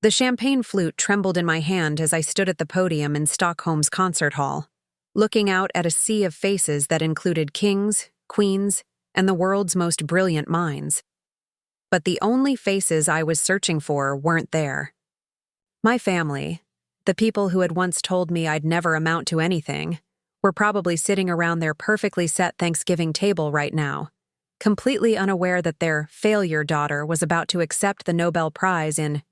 The champagne flute trembled in my hand as I stood at the podium in Stockholm's concert hall, looking out at a sea of faces that included kings, queens, and the world's most brilliant minds. But the only faces I was searching for weren't there. My family, the people who had once told me I'd never amount to anything, were probably sitting around their perfectly set Thanksgiving table right now, completely unaware that their failure daughter was about to accept the Nobel Prize in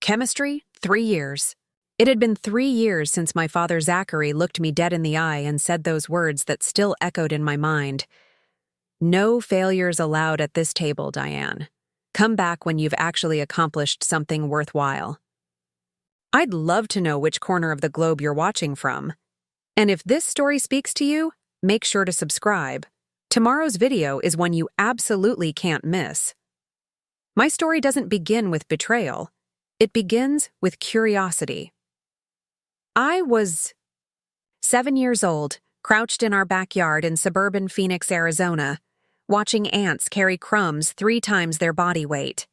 chemistry. 3 years. It had been 3 years since my father Zachary looked me dead in the eye and said those words that still echoed in my mind. No failures allowed at this table, Diane. Come back when you've actually accomplished something worthwhile. I'd love to know which corner of the globe you're watching from. And if this story speaks to you, make sure to subscribe. Tomorrow's video is one you absolutely can't miss. My story doesn't begin with betrayal. It begins with curiosity. I was 7 years old, crouched in our backyard in suburban Phoenix, Arizona, watching ants carry crumbs 3 times their body weight.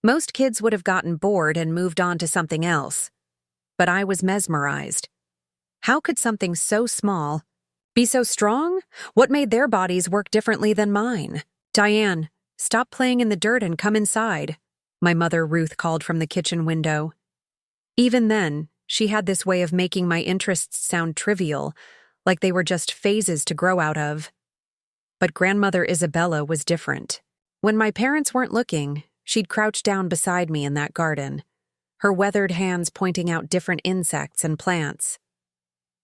Most kids would have gotten bored and moved on to something else. But I was mesmerized. How could something so small be so strong? What made their bodies work differently than mine? Diane, stop playing in the dirt and come inside, my mother Ruth called from the kitchen window. Even then, she had this way of making my interests sound trivial, like they were just phases to grow out of. But grandmother Isabella was different. When my parents weren't looking, she'd crouch down beside me in that garden, her weathered hands pointing out different insects and plants.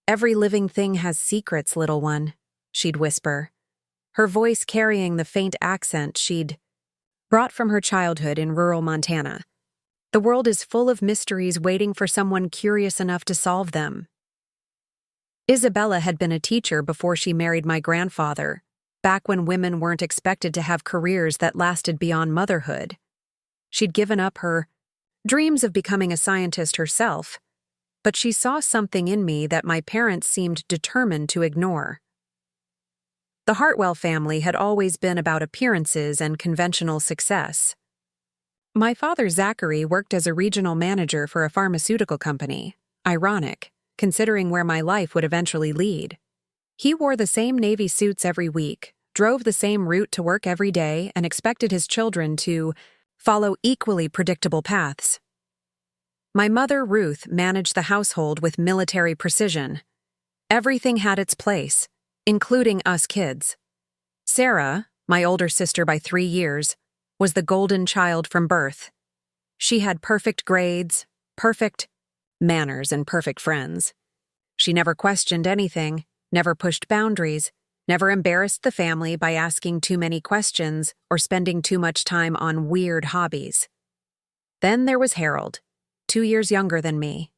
"Every living thing has secrets, little one," she'd whisper, her voice carrying the faint accent she'd brought from her childhood in rural Montana. "The world is full of mysteries waiting for someone curious enough to solve them." Isabella had been a teacher before she married my grandfather, back when women weren't expected to have careers that lasted beyond motherhood. She'd given up her dreams of becoming a scientist herself, but she saw something in me that my parents seemed determined to ignore. The Hartwell family had always been about appearances and conventional success. My father Zachary worked as a regional manager for a pharmaceutical company, ironic, considering where my life would eventually lead. He wore the same navy suits every week, drove the same route to work every day, and expected his children to follow equally predictable paths. My mother Ruth managed the household with military precision. Everything had its place, including us kids. Sarah, my older sister by 3 years, was the golden child from birth. She had perfect grades, perfect manners, and perfect friends. She never questioned anything, never pushed boundaries, never embarrassed the family by asking too many questions or spending too much time on weird hobbies. Then there was Harold, 2 years younger than me.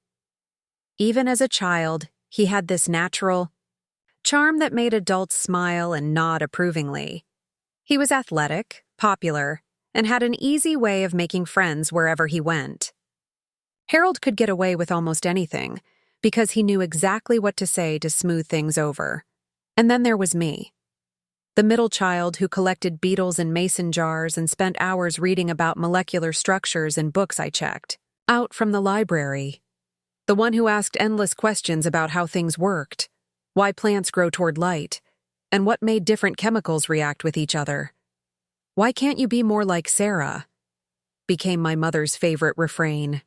Even as a child, he had this natural charm that made adults smile and nod approvingly. He was athletic, popular, and had an easy way of making friends wherever he went. Harold could get away with almost anything because he knew exactly what to say to smooth things over. And then there was me, the middle child who collected beetles in mason jars and spent hours reading about molecular structures in books I checked out from the library. The one who asked endless questions about how things worked, why plants grow toward light, and what made different chemicals react with each other. "Why can't you be more like Sarah?" became my mother's favorite refrain.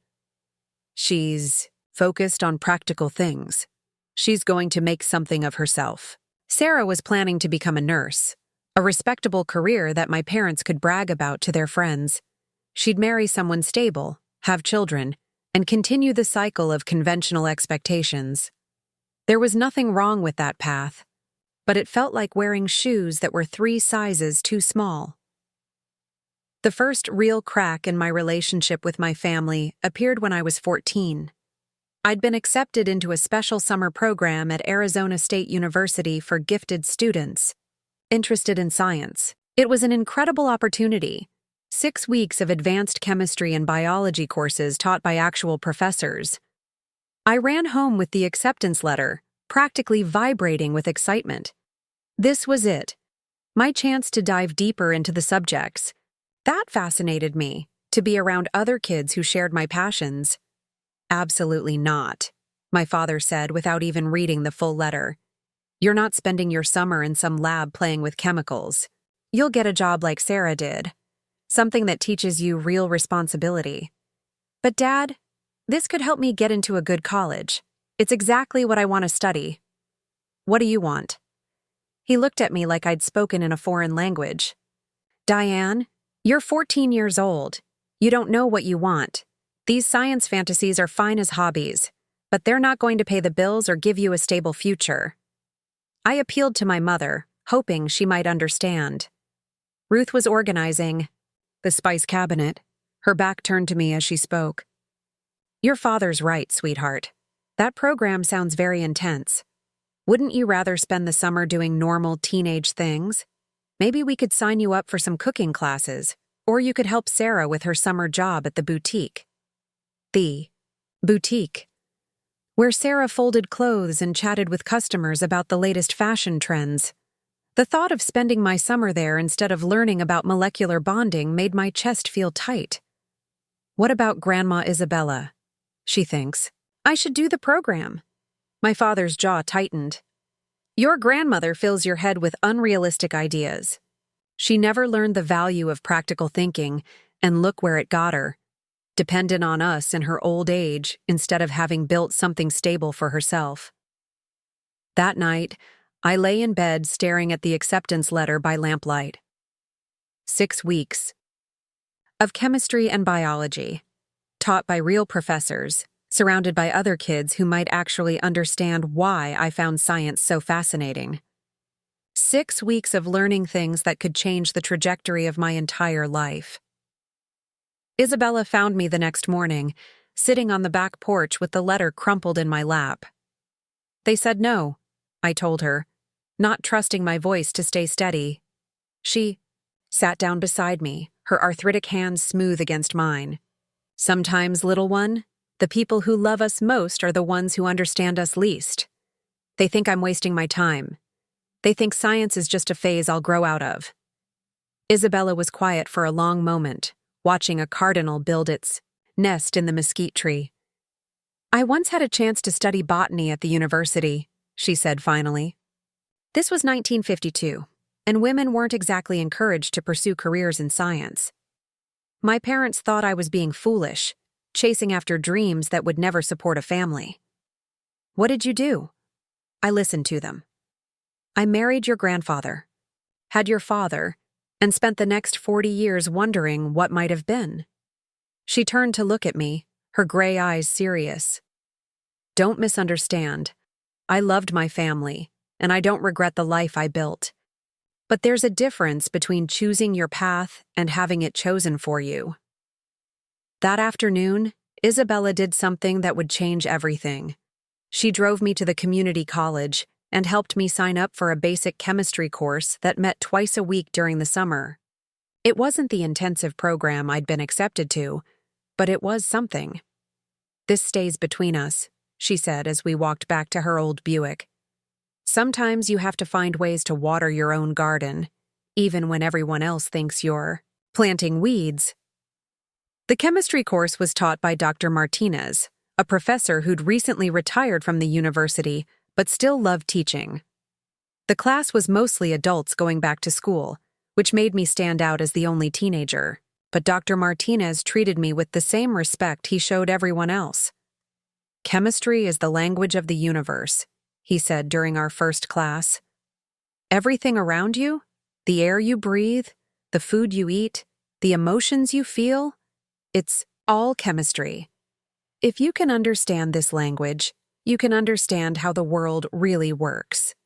"She's focused on practical things. She's going to make something of herself." Sarah was planning to become a nurse, a respectable career that my parents could brag about to their friends. She'd marry someone stable, have children, and continue the cycle of conventional expectations. There was nothing wrong with that path, but it felt like wearing shoes that were 3 sizes too small. The first real crack in my relationship with my family appeared when I was 14. I'd been accepted into a special summer program at Arizona State University for gifted students interested in science. It was an incredible opportunity. 6 weeks of advanced chemistry and biology courses taught by actual professors. I ran home with the acceptance letter, practically vibrating with excitement. This was it, my chance to dive deeper into the subjects. That fascinated me, To be around other kids who shared my passions? Absolutely not, my father said without even reading the full letter. You're not spending your summer in some lab playing with chemicals. You'll get a job like Sarah did, something that teaches you real responsibility. But Dad, this could help me get into a good college. It's exactly what I want to study. What do you want? He looked at me like I'd spoken in a foreign language. Diane, you're 14 years old. You don't know what you want. These science fantasies are fine as hobbies, but they're not going to pay the bills or give you a stable future. I appealed to my mother, hoping she might understand. Ruth was organizing the spice cabinet, her back turned to me as she spoke. Your father's right, sweetheart. That program sounds very intense. Wouldn't you rather spend the summer doing normal teenage things? Maybe we could sign you up for some cooking classes, or you could help Sarah with her summer job at the boutique. The boutique, where Sarah folded clothes and chatted with customers about the latest fashion trends. The thought of spending my summer there instead of learning about molecular bonding made my chest feel tight. What about Grandma Isabella? She thinks. I should do the program. My father's jaw tightened. Your grandmother fills your head with unrealistic ideas. She never learned the value of practical thinking, and look where it got her. Dependent on us in her old age instead of having built something stable for herself. That night, I lay in bed staring at the acceptance letter by lamplight. 6 weeks of chemistry and biology, taught by real professors, surrounded by other kids who might actually understand why I found science so fascinating. 6 weeks of learning things that could change the trajectory of my entire life. Isabella found me the next morning, sitting on the back porch with the letter crumpled in my lap. They said no, I told her, not trusting my voice to stay steady. She sat down beside me, her arthritic hands smooth against mine. Sometimes, little one, the people who love us most are the ones who understand us least. They think I'm wasting my time. They think science is just a phase I'll grow out of. Isabella was quiet for a long moment, watching a cardinal build its nest in the mesquite tree. I once had a chance to study botany at the university, she said finally. This was 1952, and women weren't exactly encouraged to pursue careers in science. My parents thought I was being foolish, chasing after dreams that would never support a family. What did you do? I listened to them. I married your grandfather, had your father, and spent the next 40 years wondering what might have been. She turned to look at me, her gray eyes serious. Don't misunderstand. I loved my family, and I don't regret the life I built. But there's a difference between choosing your path and having it chosen for you. That afternoon, Isabella did something that would change everything. She drove me to the community college and helped me sign up for a basic chemistry course that met twice a week during the summer. It wasn't the intensive program I'd been accepted to, but it was something. This stays between us, she said as we walked back to her old Buick. Sometimes you have to find ways to water your own garden, even when everyone else thinks you're planting weeds. The chemistry course was taught by Dr. Martinez, a professor who'd recently retired from the university but still loved teaching. The class was mostly adults going back to school, which made me stand out as the only teenager, but Dr. Martinez treated me with the same respect he showed everyone else. Chemistry is the language of the universe, he said during our first class. Everything around you, the air you breathe, the food you eat, the emotions you feel, it's all chemistry. If you can understand this language, you can understand how the world really works.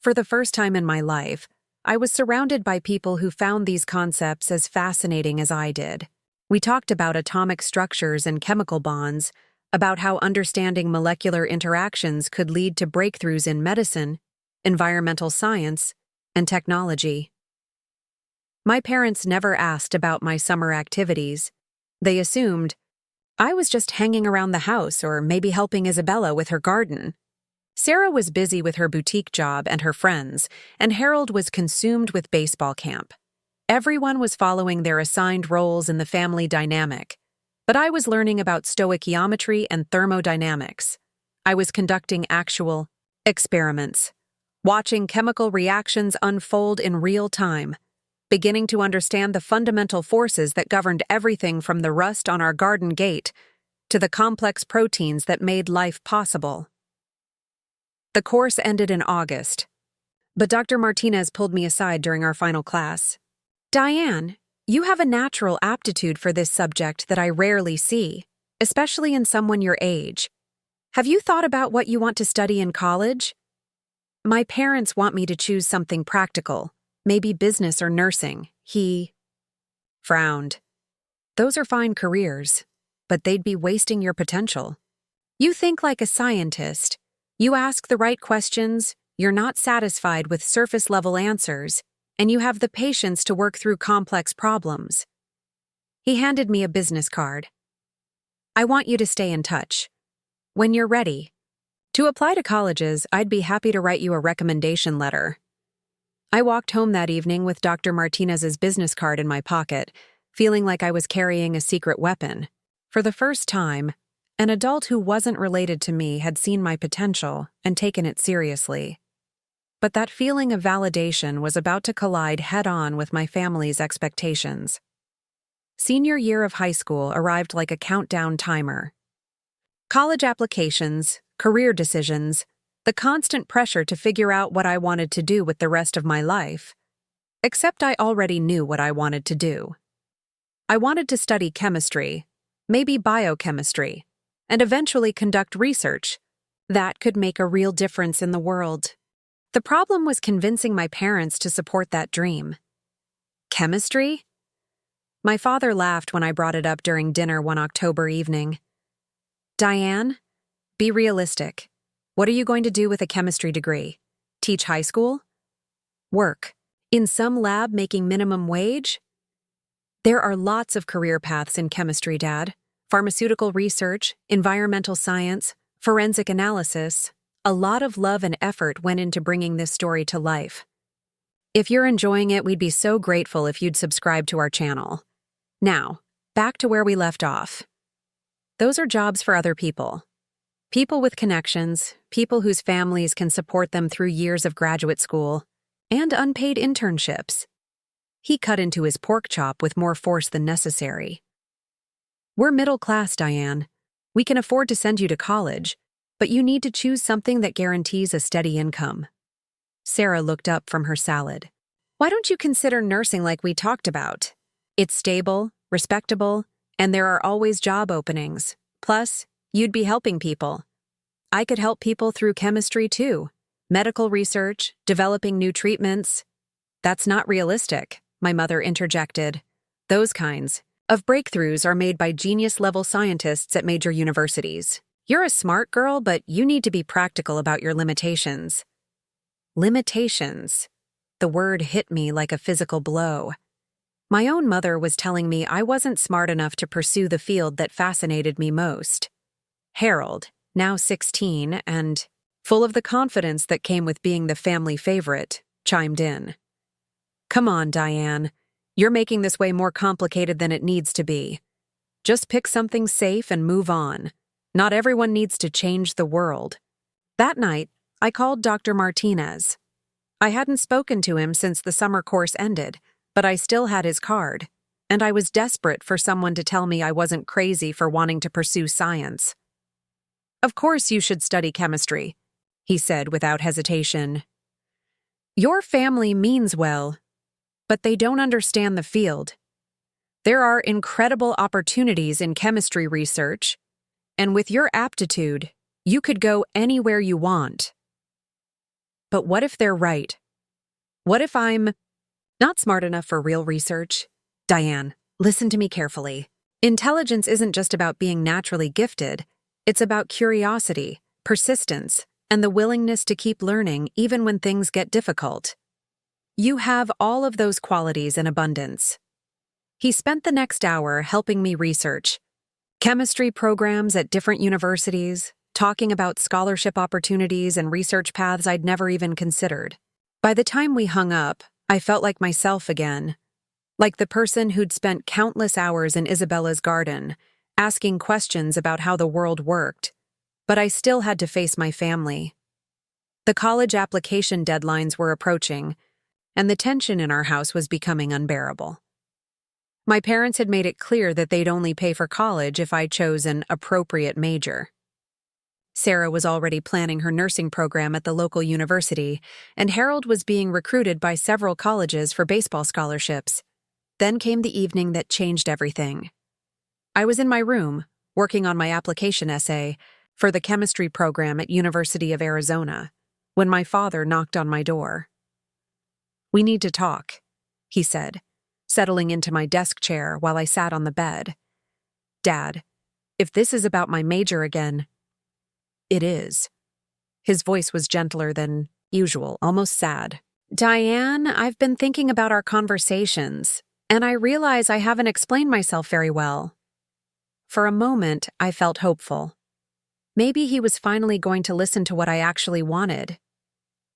For the first time in my life, I was surrounded by people who found these concepts as fascinating as I did. We talked about atomic structures and chemical bonds, about how understanding molecular interactions could lead to breakthroughs in medicine, environmental science, and technology. My parents never asked about my summer activities. They assumed I was just hanging around the house or maybe helping Isabella with her garden. Sarah was busy with her boutique job and her friends, and Harold was consumed with baseball camp. Everyone was following their assigned roles in the family dynamic, but I was learning about stoichiometry and thermodynamics. I was conducting actual experiments, watching chemical reactions unfold in real time, beginning to understand the fundamental forces that governed everything from the rust on our garden gate to the complex proteins that made life possible. The course ended in August, but Dr. Martinez pulled me aside during our final class. "Diane, you have a natural aptitude for this subject that I rarely see, especially in someone your age. Have you thought about what you want to study in college?" "My parents want me to choose something practical, maybe business or nursing." He frowned. "Those are fine careers, but they'd be wasting your potential. You think like a scientist. You ask the right questions, you're not satisfied with surface-level answers, and you have the patience to work through complex problems." He handed me a business card. "I want you to stay in touch. When you're ready to apply to colleges, I'd be happy to write you a recommendation letter." I walked home that evening with Dr. Martinez's business card in my pocket, feeling like I was carrying a secret weapon. For the first time, an adult who wasn't related to me had seen my potential and taken it seriously. But that feeling of validation was about to collide head-on with my family's expectations. Senior year of high school arrived like a countdown timer. College applications, career decisions, the constant pressure to figure out what I wanted to do with the rest of my life. Except I already knew what I wanted to do. I wanted to study chemistry, maybe biochemistry, and eventually conduct research that could make a real difference in the world. The problem was convincing my parents to support that dream. Chemistry? My father laughed when I brought it up during dinner one October evening. "Diane, be realistic. What are you going to do with a chemistry degree? Teach high school? Work in some lab making minimum wage?" "There are lots of career paths in chemistry, Dad. Pharmaceutical research, environmental science, forensic analysis. A lot of love and effort went into bringing this story to life. If you're enjoying it, we'd be so grateful if you'd subscribe to our channel. Now, back to where we left off. Those are jobs for other people. People with connections, people whose families can support them through years of graduate school, and unpaid internships." He cut into his pork chop with more force than necessary. "We're middle class, Diane. We can afford to send you to college, but you need to choose something that guarantees a steady income." Sarah looked up from her salad. "Why don't you consider nursing like we talked about? It's stable, respectable, and there are always job openings. Plus, you'd be helping people. I could help people through chemistry too. Medical research, developing new treatments." "That's not realistic," my mother interjected. "Those kinds of breakthroughs are made by genius-level scientists at major universities. You're a smart girl, but you need to be practical about your limitations." Limitations. The word hit me like a physical blow. My own mother was telling me I wasn't smart enough to pursue the field that fascinated me most. Harold, now 16 and full of the confidence that came with being the family favorite, chimed in. "Come on, Diane. You're making this way more complicated than it needs to be. Just pick something safe and move on. Not everyone needs to change the world." That night, I called Dr. Martinez. I hadn't spoken to him since the summer course ended, but I still had his card, and I was desperate for someone to tell me I wasn't crazy for wanting to pursue science. "Of course you should study chemistry," he said without hesitation. "Your family means well, but they don't understand the field. There are incredible opportunities in chemistry research, and with your aptitude, you could go anywhere you want." But what if they're right? What if I'm not smart enough for real research? Diane, listen to me carefully. Intelligence isn't just about being naturally gifted. It's about curiosity, persistence, and the willingness to keep learning even when things get difficult. You have all of those qualities in abundance. He spent the next hour helping me research chemistry programs at different universities, talking about scholarship opportunities and research paths I'd never even considered. By the time we hung up, I felt like myself again, like the person who'd spent countless hours in Isabella's garden, asking questions about how the world worked. But I still had to face my family. The college application deadlines were approaching, and the tension in our house was becoming unbearable. My parents had made it clear that they'd only pay for college if I chose an appropriate major. Sarah was already planning her nursing program at the local university, and Harold was being recruited by several colleges for baseball scholarships. Then came the evening that changed everything. I was in my room, working on my application essay for the chemistry program at University of Arizona, when my father knocked on my door. "We need to talk," he said, settling into my desk chair while I sat on the bed. "Dad, if this is about my major again..." "It is." His voice was gentler than usual, almost sad. "Diane, I've been thinking about our conversations, and I realize I haven't explained myself very well." For a moment, I felt hopeful. Maybe he was finally going to listen to what I actually wanted.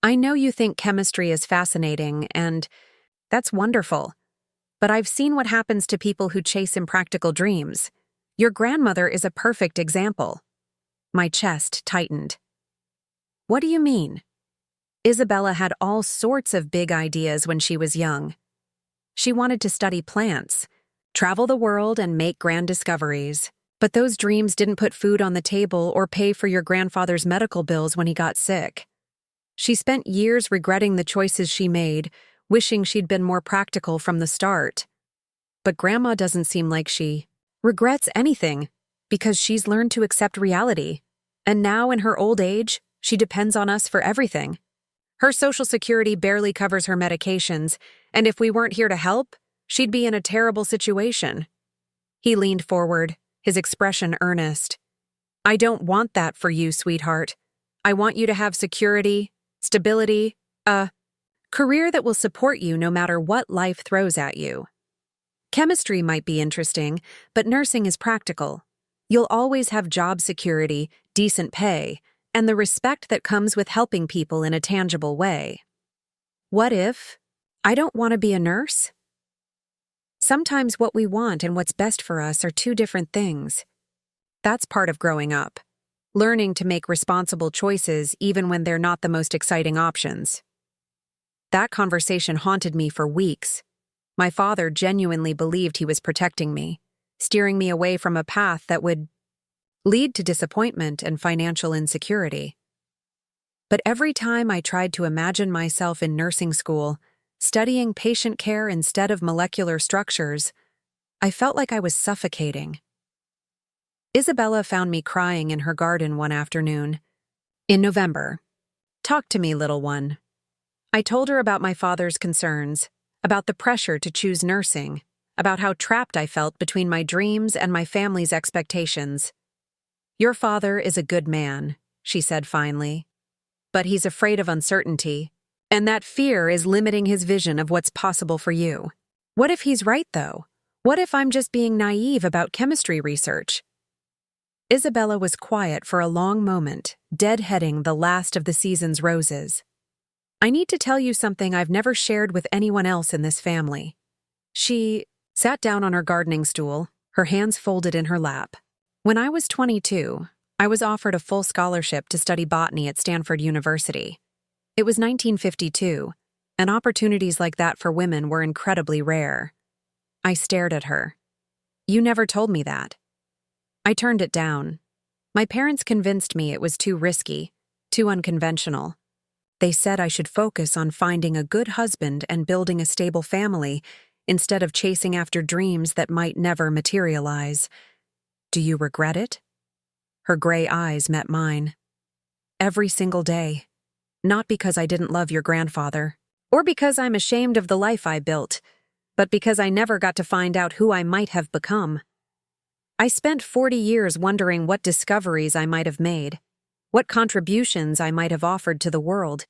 "I know you think chemistry is fascinating, and that's wonderful. But I've seen what happens to people who chase impractical dreams. Your grandmother is a perfect example." My chest tightened. "What do you mean?" Isabella had all sorts of big ideas when she was young. She wanted to study plants, travel the world, and make grand discoveries. But those dreams didn't put food on the table or pay for your grandfather's medical bills when he got sick. She spent years regretting the choices she made, wishing she'd been more practical from the start. But Grandma doesn't seem like she regrets anything, because she's learned to accept reality. And now, in her old age, she depends on us for everything. Her Social Security barely covers her medications, and if we weren't here to help, she'd be in a terrible situation. He leaned forward, his expression earnest. "I don't want that for you, sweetheart. I want you to have security, stability, a career that will support you no matter what life throws at you. Chemistry might be interesting, but nursing is practical. You'll always have job security, decent pay, and the respect that comes with helping people in a tangible way." What if I don't want to be a nurse? Sometimes what we want and what's best for us are two different things. That's part of growing up, learning to make responsible choices even when they're not the most exciting options. That conversation haunted me for weeks. My father genuinely believed he was protecting me, steering me away from a path that would lead to disappointment and financial insecurity. But every time I tried to imagine myself in nursing school, studying patient care instead of molecular structures, I felt like I was suffocating. Isabella found me crying in her garden one afternoon. In November. "Talk to me, little one." I told her about my father's concerns, about the pressure to choose nursing, about how trapped I felt between my dreams and my family's expectations. "Your father is a good man," she said finally, "but he's afraid of uncertainty, and that fear is limiting his vision of what's possible for you. What if he's right, though? What if I'm just being naive about chemistry research?" Isabella was quiet for a long moment, deadheading the last of the season's roses. "I need to tell you something I've never shared with anyone else in this family." She sat down on her gardening stool, her hands folded in her lap. "When I was 22, I was offered a full scholarship to study botany at Stanford University. It was 1952, and opportunities like that for women were incredibly rare." I stared at her. "You never told me that." I turned it down. My parents convinced me it was too risky, too unconventional. They said I should focus on finding a good husband and building a stable family instead of chasing after dreams that might never materialize. "Do you regret it?" Her gray eyes met mine. "Every single day. Not because I didn't love your grandfather, or because I'm ashamed of the life I built, but because I never got to find out who I might have become. I spent 40 years wondering what discoveries I might have made, what contributions I might have offered to the world."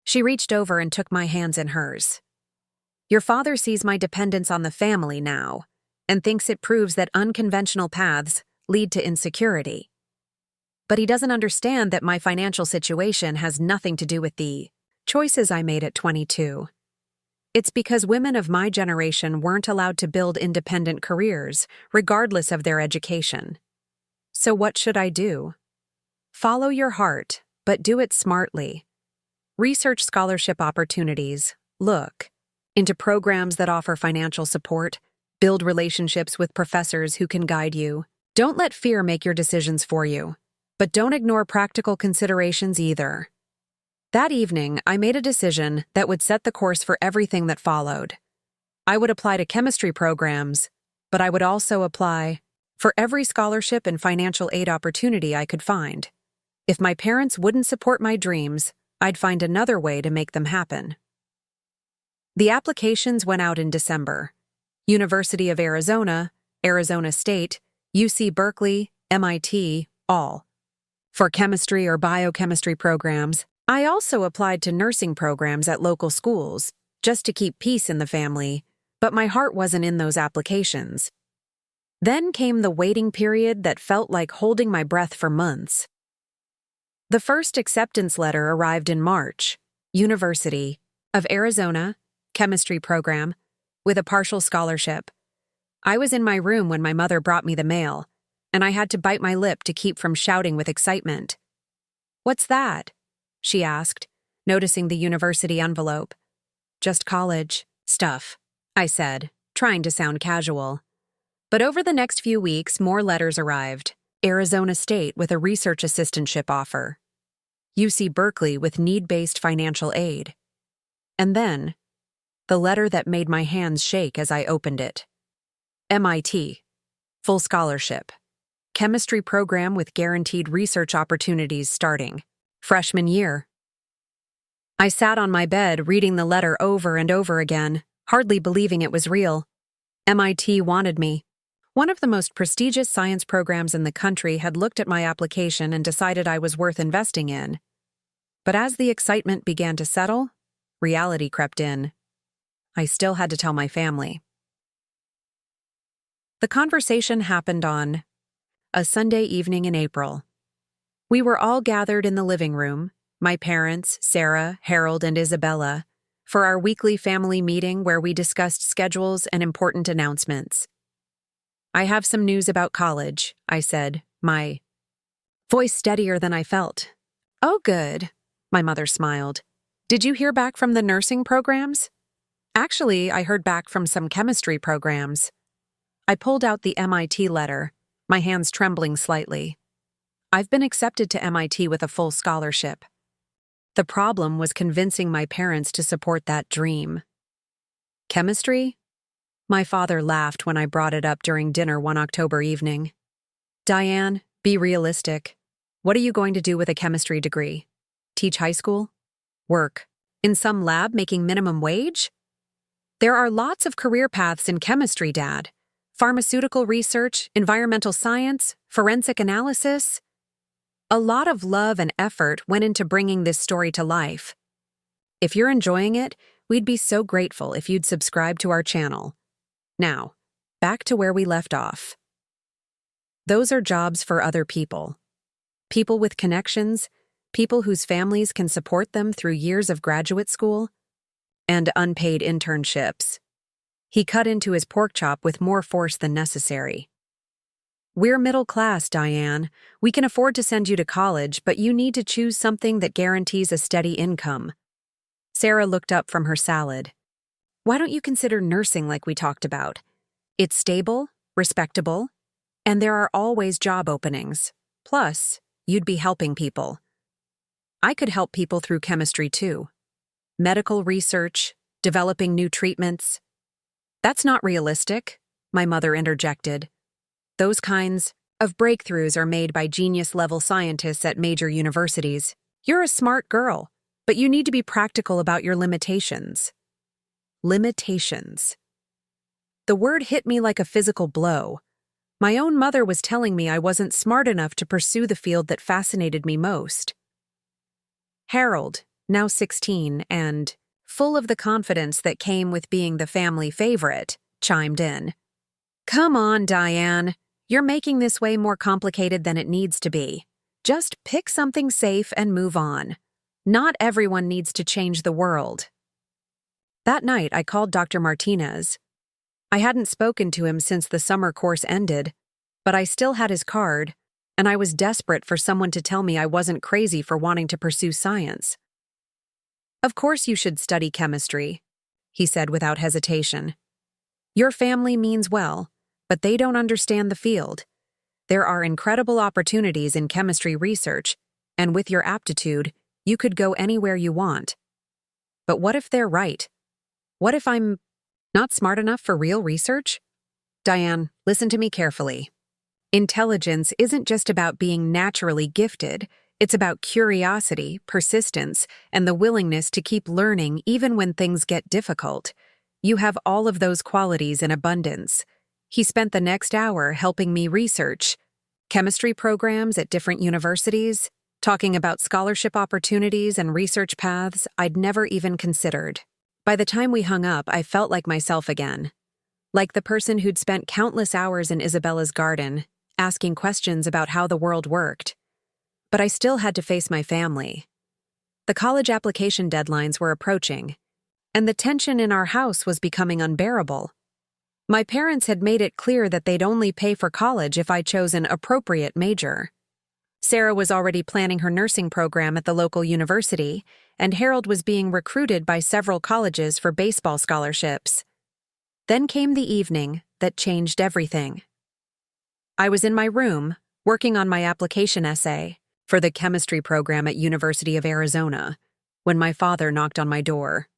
She reached over and took my hands in hers. "Your father sees my dependence on the family now, and thinks it proves that unconventional paths lead to insecurity. But he doesn't understand that my financial situation has nothing to do with the choices I made at 22. It's because women of my generation weren't allowed to build independent careers, regardless of their education. So what should I do? Follow your heart, but do it smartly. Research scholarship opportunities. Look into programs that offer financial support. Build relationships with professors who can guide you. Don't let fear make your decisions for you. But don't ignore practical considerations either. That evening, I made a decision that would set the course for everything that followed. I would apply to chemistry programs, but I would also apply for every scholarship and financial aid opportunity I could find. If my parents wouldn't support my dreams, I'd find another way to make them happen. The applications went out in December. University of Arizona, Arizona State, UC Berkeley, MIT, all. For chemistry or biochemistry programs, I also applied to nursing programs at local schools, just to keep peace in the family, but my heart wasn't in those applications. Then came the waiting period that felt like holding my breath for months. The first acceptance letter arrived in March. University of Arizona, chemistry program, with a partial scholarship. I was in my room when my mother brought me the mail, and I had to bite my lip to keep from shouting with excitement. "What's that?" she asked, noticing the university envelope. "Just college stuff," I said, trying to sound casual. But over the next few weeks, more letters arrived. Arizona State with a research assistantship offer. UC Berkeley with need-based financial aid. And then, the letter that made my hands shake as I opened it. MIT. Full scholarship. Chemistry program with guaranteed research opportunities starting freshman year. I sat on my bed reading the letter over and over again, hardly believing it was real. MIT wanted me. One of the most prestigious science programs in the country had looked at my application and decided I was worth investing in. But as the excitement began to settle, reality crept in. I still had to tell my family. The conversation happened on a Sunday evening in April. We were all gathered in the living room, my parents, Sarah, Harold, and Isabella, for our weekly family meeting where we discussed schedules and important announcements. "I have some news about college," I said, my voice steadier than I felt. "Oh, good," my mother smiled. "Did you hear back from the nursing programs?" "Actually, I heard back from some chemistry programs." I pulled out the MIT letter, my hands trembling slightly. I've been accepted to MIT with a full scholarship. The problem was convincing my parents to support that dream. Chemistry? My father laughed when I brought it up during dinner one October evening. "Diane, be realistic. What are you going to do with a chemistry degree? Teach high school? Work in some lab making minimum wage? There are lots of career paths in chemistry, Dad. Pharmaceutical research, environmental science, forensic analysis. A lot of love and effort went into bringing this story to life. If you're enjoying it, we'd be so grateful if you'd subscribe to our channel. Now, back to where we left off. Those are jobs for other people. People with connections, people whose families can support them through years of graduate school, and unpaid internships." He cut into his pork chop with more force than necessary. "We're middle class, Diane. We can afford to send you to college, but you need to choose something that guarantees a steady income." Sarah looked up from her salad. "Why don't you consider nursing like we talked about? It's stable, respectable, and there are always job openings. Plus, you'd be helping people." I could help people through chemistry too. Medical research, developing new treatments. "That's not realistic," my mother interjected. "Those kinds of breakthroughs are made by genius-level scientists at major universities. You're a smart girl, but you need to be practical about your limitations." Limitations. The word hit me like a physical blow. My own mother was telling me I wasn't smart enough to pursue the field that fascinated me most. Harold, now 16 and full of the confidence that came with being the family favorite, chimed in. "Come on, Diane. You're making this way more complicated than it needs to be. Just pick something safe and move on. Not everyone needs to change the world." That night, I called Dr. Martinez. I hadn't spoken to him since the summer course ended, but I still had his card, and I was desperate for someone to tell me I wasn't crazy for wanting to pursue science. "Of course you should study chemistry," he said without hesitation. "Your family means well, but they don't understand the field. There are incredible opportunities in chemistry research, and with your aptitude, you could go anywhere you want. But what if they're right? What if I'm not smart enough for real research?" Diane, listen to me carefully. Intelligence isn't just about being naturally gifted. It's about curiosity, persistence, and the willingness to keep learning even when things get difficult. You have all of those qualities in abundance. He spent the next hour helping me research chemistry programs at different universities, talking about scholarship opportunities and research paths I'd never even considered. By the time we hung up, I felt like myself again. Like the person who'd spent countless hours in Isabella's garden, asking questions about how the world worked. But I still had to face my family. The college application deadlines were approaching, and the tension in our house was becoming unbearable. My parents had made it clear that they'd only pay for college if I chose an appropriate major. Sarah was already planning her nursing program at the local university, and Harold was being recruited by several colleges for baseball scholarships. Then came the evening that changed everything. I was in my room, working on my application essay for the chemistry program at University of Arizona, when my father knocked on my door.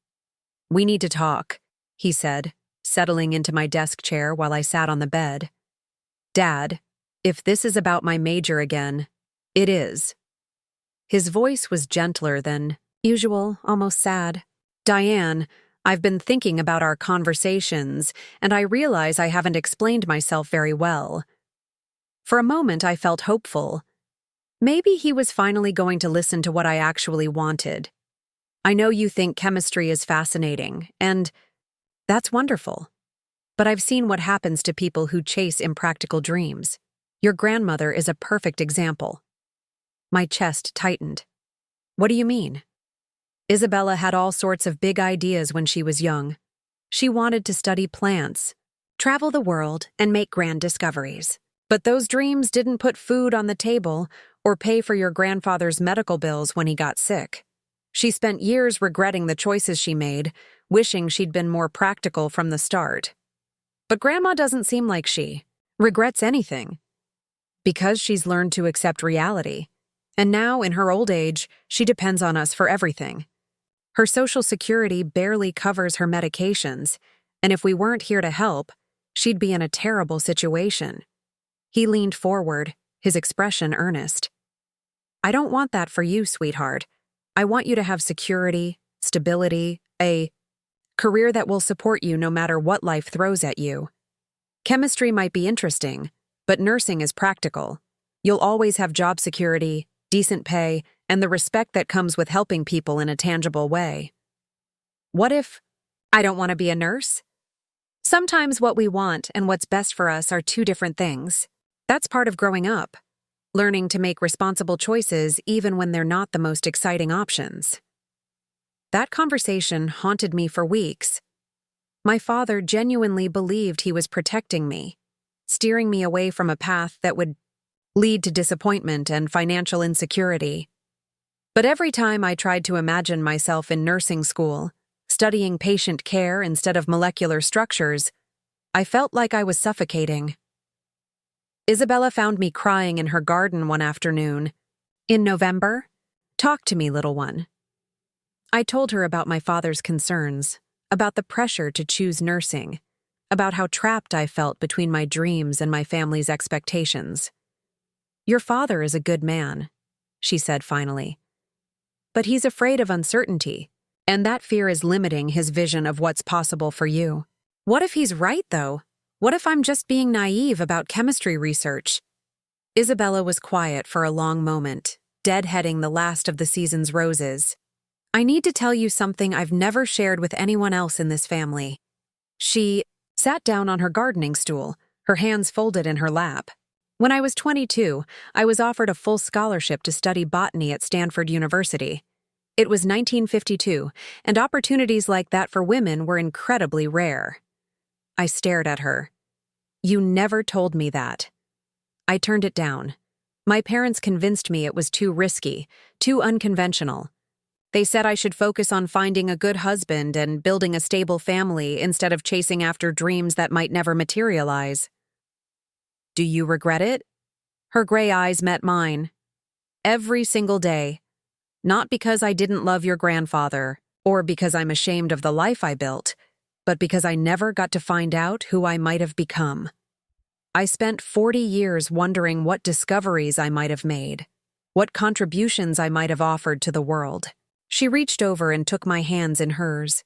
"We need to talk," he said, settling into my desk chair while I sat on the bed. "Dad, if this is about my major again, it is." His voice was gentler than usual, almost sad. "Diane, I've been thinking about our conversations, and I realize I haven't explained myself very well." For a moment, I felt hopeful. Maybe he was finally going to listen to what I actually wanted. "I know you think chemistry is fascinating, and that's wonderful. But I've seen what happens to people who chase impractical dreams. Your grandmother is a perfect example." My chest tightened. "What do you mean?" "Isabella had all sorts of big ideas when she was young. She wanted to study plants, travel the world, and make grand discoveries. But those dreams didn't put food on the table or pay for your grandfather's medical bills when he got sick. She spent years regretting the choices she made, wishing she'd been more practical from the start. But Grandma doesn't seem like she regrets anything, because she's learned to accept reality. And now, in her old age, she depends on us for everything. Her Social Security barely covers her medications, and if we weren't here to help, she'd be in a terrible situation." He leaned forward, his expression earnest. "I don't want that for you, sweetheart. I want you to have security, stability, a career that will support you no matter what life throws at you. Chemistry might be interesting, but nursing is practical. You'll always have job security, decent pay, and the respect that comes with helping people in a tangible way." "What if I don't want to be a nurse?" "Sometimes what we want and what's best for us are two different things. That's part of growing up, learning to make responsible choices even when they're not the most exciting options." That conversation haunted me for weeks. My father genuinely believed he was protecting me, steering me away from a path that would lead to disappointment and financial insecurity. But every time I tried to imagine myself in nursing school, studying patient care instead of molecular structures, I felt like I was suffocating. Isabella found me crying in her garden one afternoon. In November, "Talk to me, little one." I told her about my father's concerns, about the pressure to choose nursing, about how trapped I felt between my dreams and my family's expectations. "Your father is a good man," she said finally. "But he's afraid of uncertainty, and that fear is limiting his vision of what's possible for you." What if he's right, though? What if I'm just being naive about chemistry research? Isabella was quiet for a long moment, deadheading the last of the season's roses. "I need to tell you something I've never shared with anyone else in this family." She sat down on her gardening stool, her hands folded in her lap. "When I was 22, I was offered a full scholarship to study botany at Stanford University. It was 1952, and opportunities like that for women were incredibly rare. I stared at her. You never told me that. I turned it down. My parents convinced me it was too risky, too unconventional. They said I should focus on finding a good husband and building a stable family instead of chasing after dreams that might never materialize. Do you regret it? Her gray eyes met mine. Every single day. Not because I didn't love your grandfather, or because I'm ashamed of the life I built, but because I never got to find out who I might have become. I spent 40 years wondering what discoveries I might have made, what contributions I might have offered to the world. She reached over and took my hands in hers.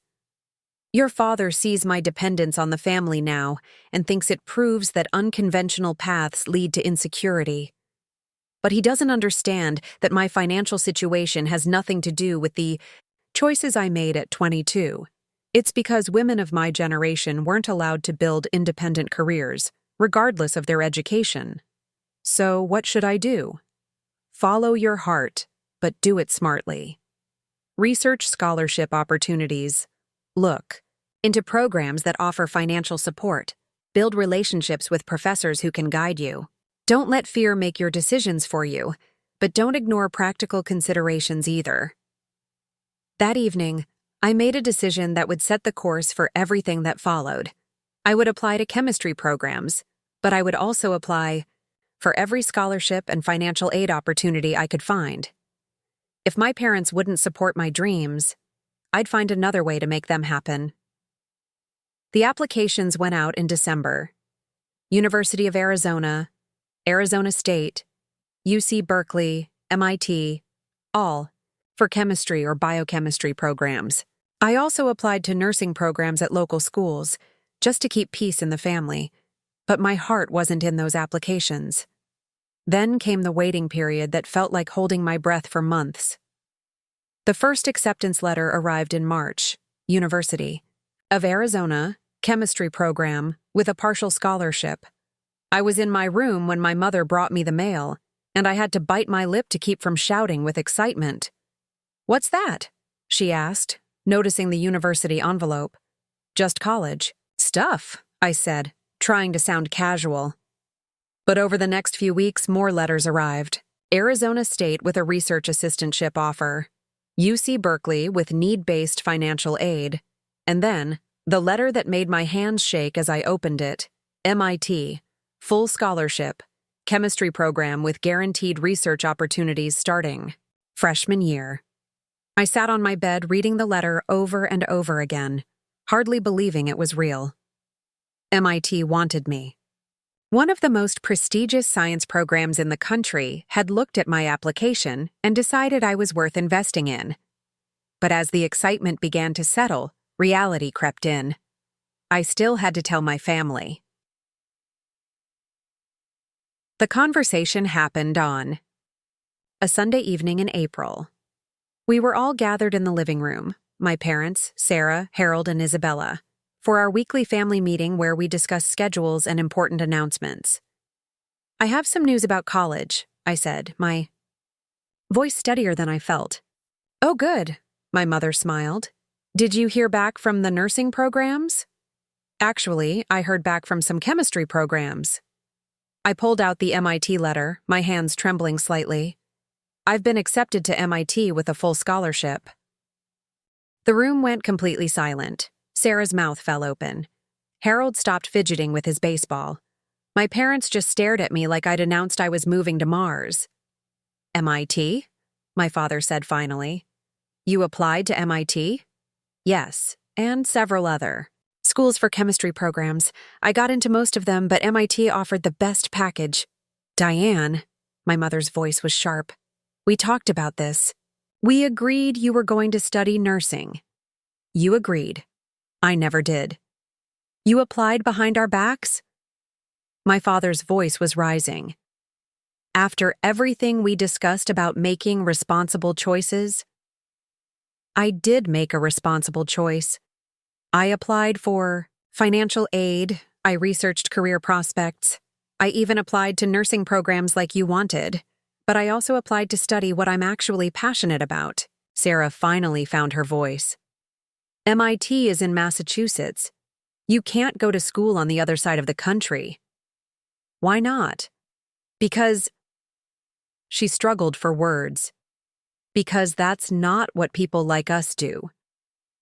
Your father sees my dependence on the family now and thinks it proves that unconventional paths lead to insecurity. But he doesn't understand that my financial situation has nothing to do with the choices I made at 22. It's because women of my generation weren't allowed to build independent careers, regardless of their education. So what should I do? Follow your heart, but do it smartly. Research scholarship opportunities. Look into programs that offer financial support. Build relationships with professors who can guide you. Don't let fear make your decisions for you, but don't ignore practical considerations either. That evening, I made a decision that would set the course for everything that followed. I would apply to chemistry programs, but I would also apply for every scholarship and financial aid opportunity I could find. If my parents wouldn't support my dreams, I'd find another way to make them happen. The applications went out in December. University of Arizona, Arizona State, UC Berkeley, MIT, all for chemistry or biochemistry programs. I also applied to nursing programs at local schools, just to keep peace in the family, but my heart wasn't in those applications. Then came the waiting period that felt like holding my breath for months. The first acceptance letter arrived in March. University of Arizona, chemistry program, with a partial scholarship. I was in my room when my mother brought me the mail, and I had to bite my lip to keep from shouting with excitement. "What's that?" she asked, noticing the university envelope. "Just college stuff," I said, trying to sound casual. But over the next few weeks, more letters arrived. Arizona State with a research assistantship offer, UC Berkeley with need-based financial aid, and then, the letter that made my hands shake as I opened it, MIT, full scholarship, chemistry program with guaranteed research opportunities starting freshman year. I sat on my bed reading the letter over and over again, hardly believing it was real. MIT wanted me. One of the most prestigious science programs in the country had looked at my application and decided I was worth investing in. But as the excitement began to settle, reality crept in. I still had to tell my family. The conversation happened on a Sunday evening in April. We were all gathered in the living room, my parents, Sarah, Harold, and Isabella, for our weekly family meeting where we discussed schedules and important announcements. "I have some news about college," I said, my voice steadier than I felt. "Oh, good," my mother smiled. "Did you hear back from the nursing programs?" "Actually, I heard back from some chemistry programs." I pulled out the MIT letter, my hands trembling slightly. "I've been accepted to MIT with a full scholarship." The room went completely silent. Sarah's mouth fell open. Harold stopped fidgeting with his baseball. My parents just stared at me like I'd announced I was moving to Mars. "MIT?" my father said finally. "You applied to MIT?" "Yes, and several other schools for chemistry programs. I got into most of them, but MIT offered the best package." "Diane," my mother's voice was sharp. "We talked about this. We agreed you were going to study nursing." "You agreed. I never did." "You applied behind our backs?" My father's voice was rising. "After everything we discussed about making responsible choices?" I did make a responsible choice. I applied for financial aid, I researched career prospects, I even applied to nursing programs like you wanted, but I also applied to study what I'm actually passionate about, Sarah finally found her voice. MIT is in Massachusetts. You can't go to school on the other side of the country. Why not? Because... She struggled for words. Because that's not what people like us do.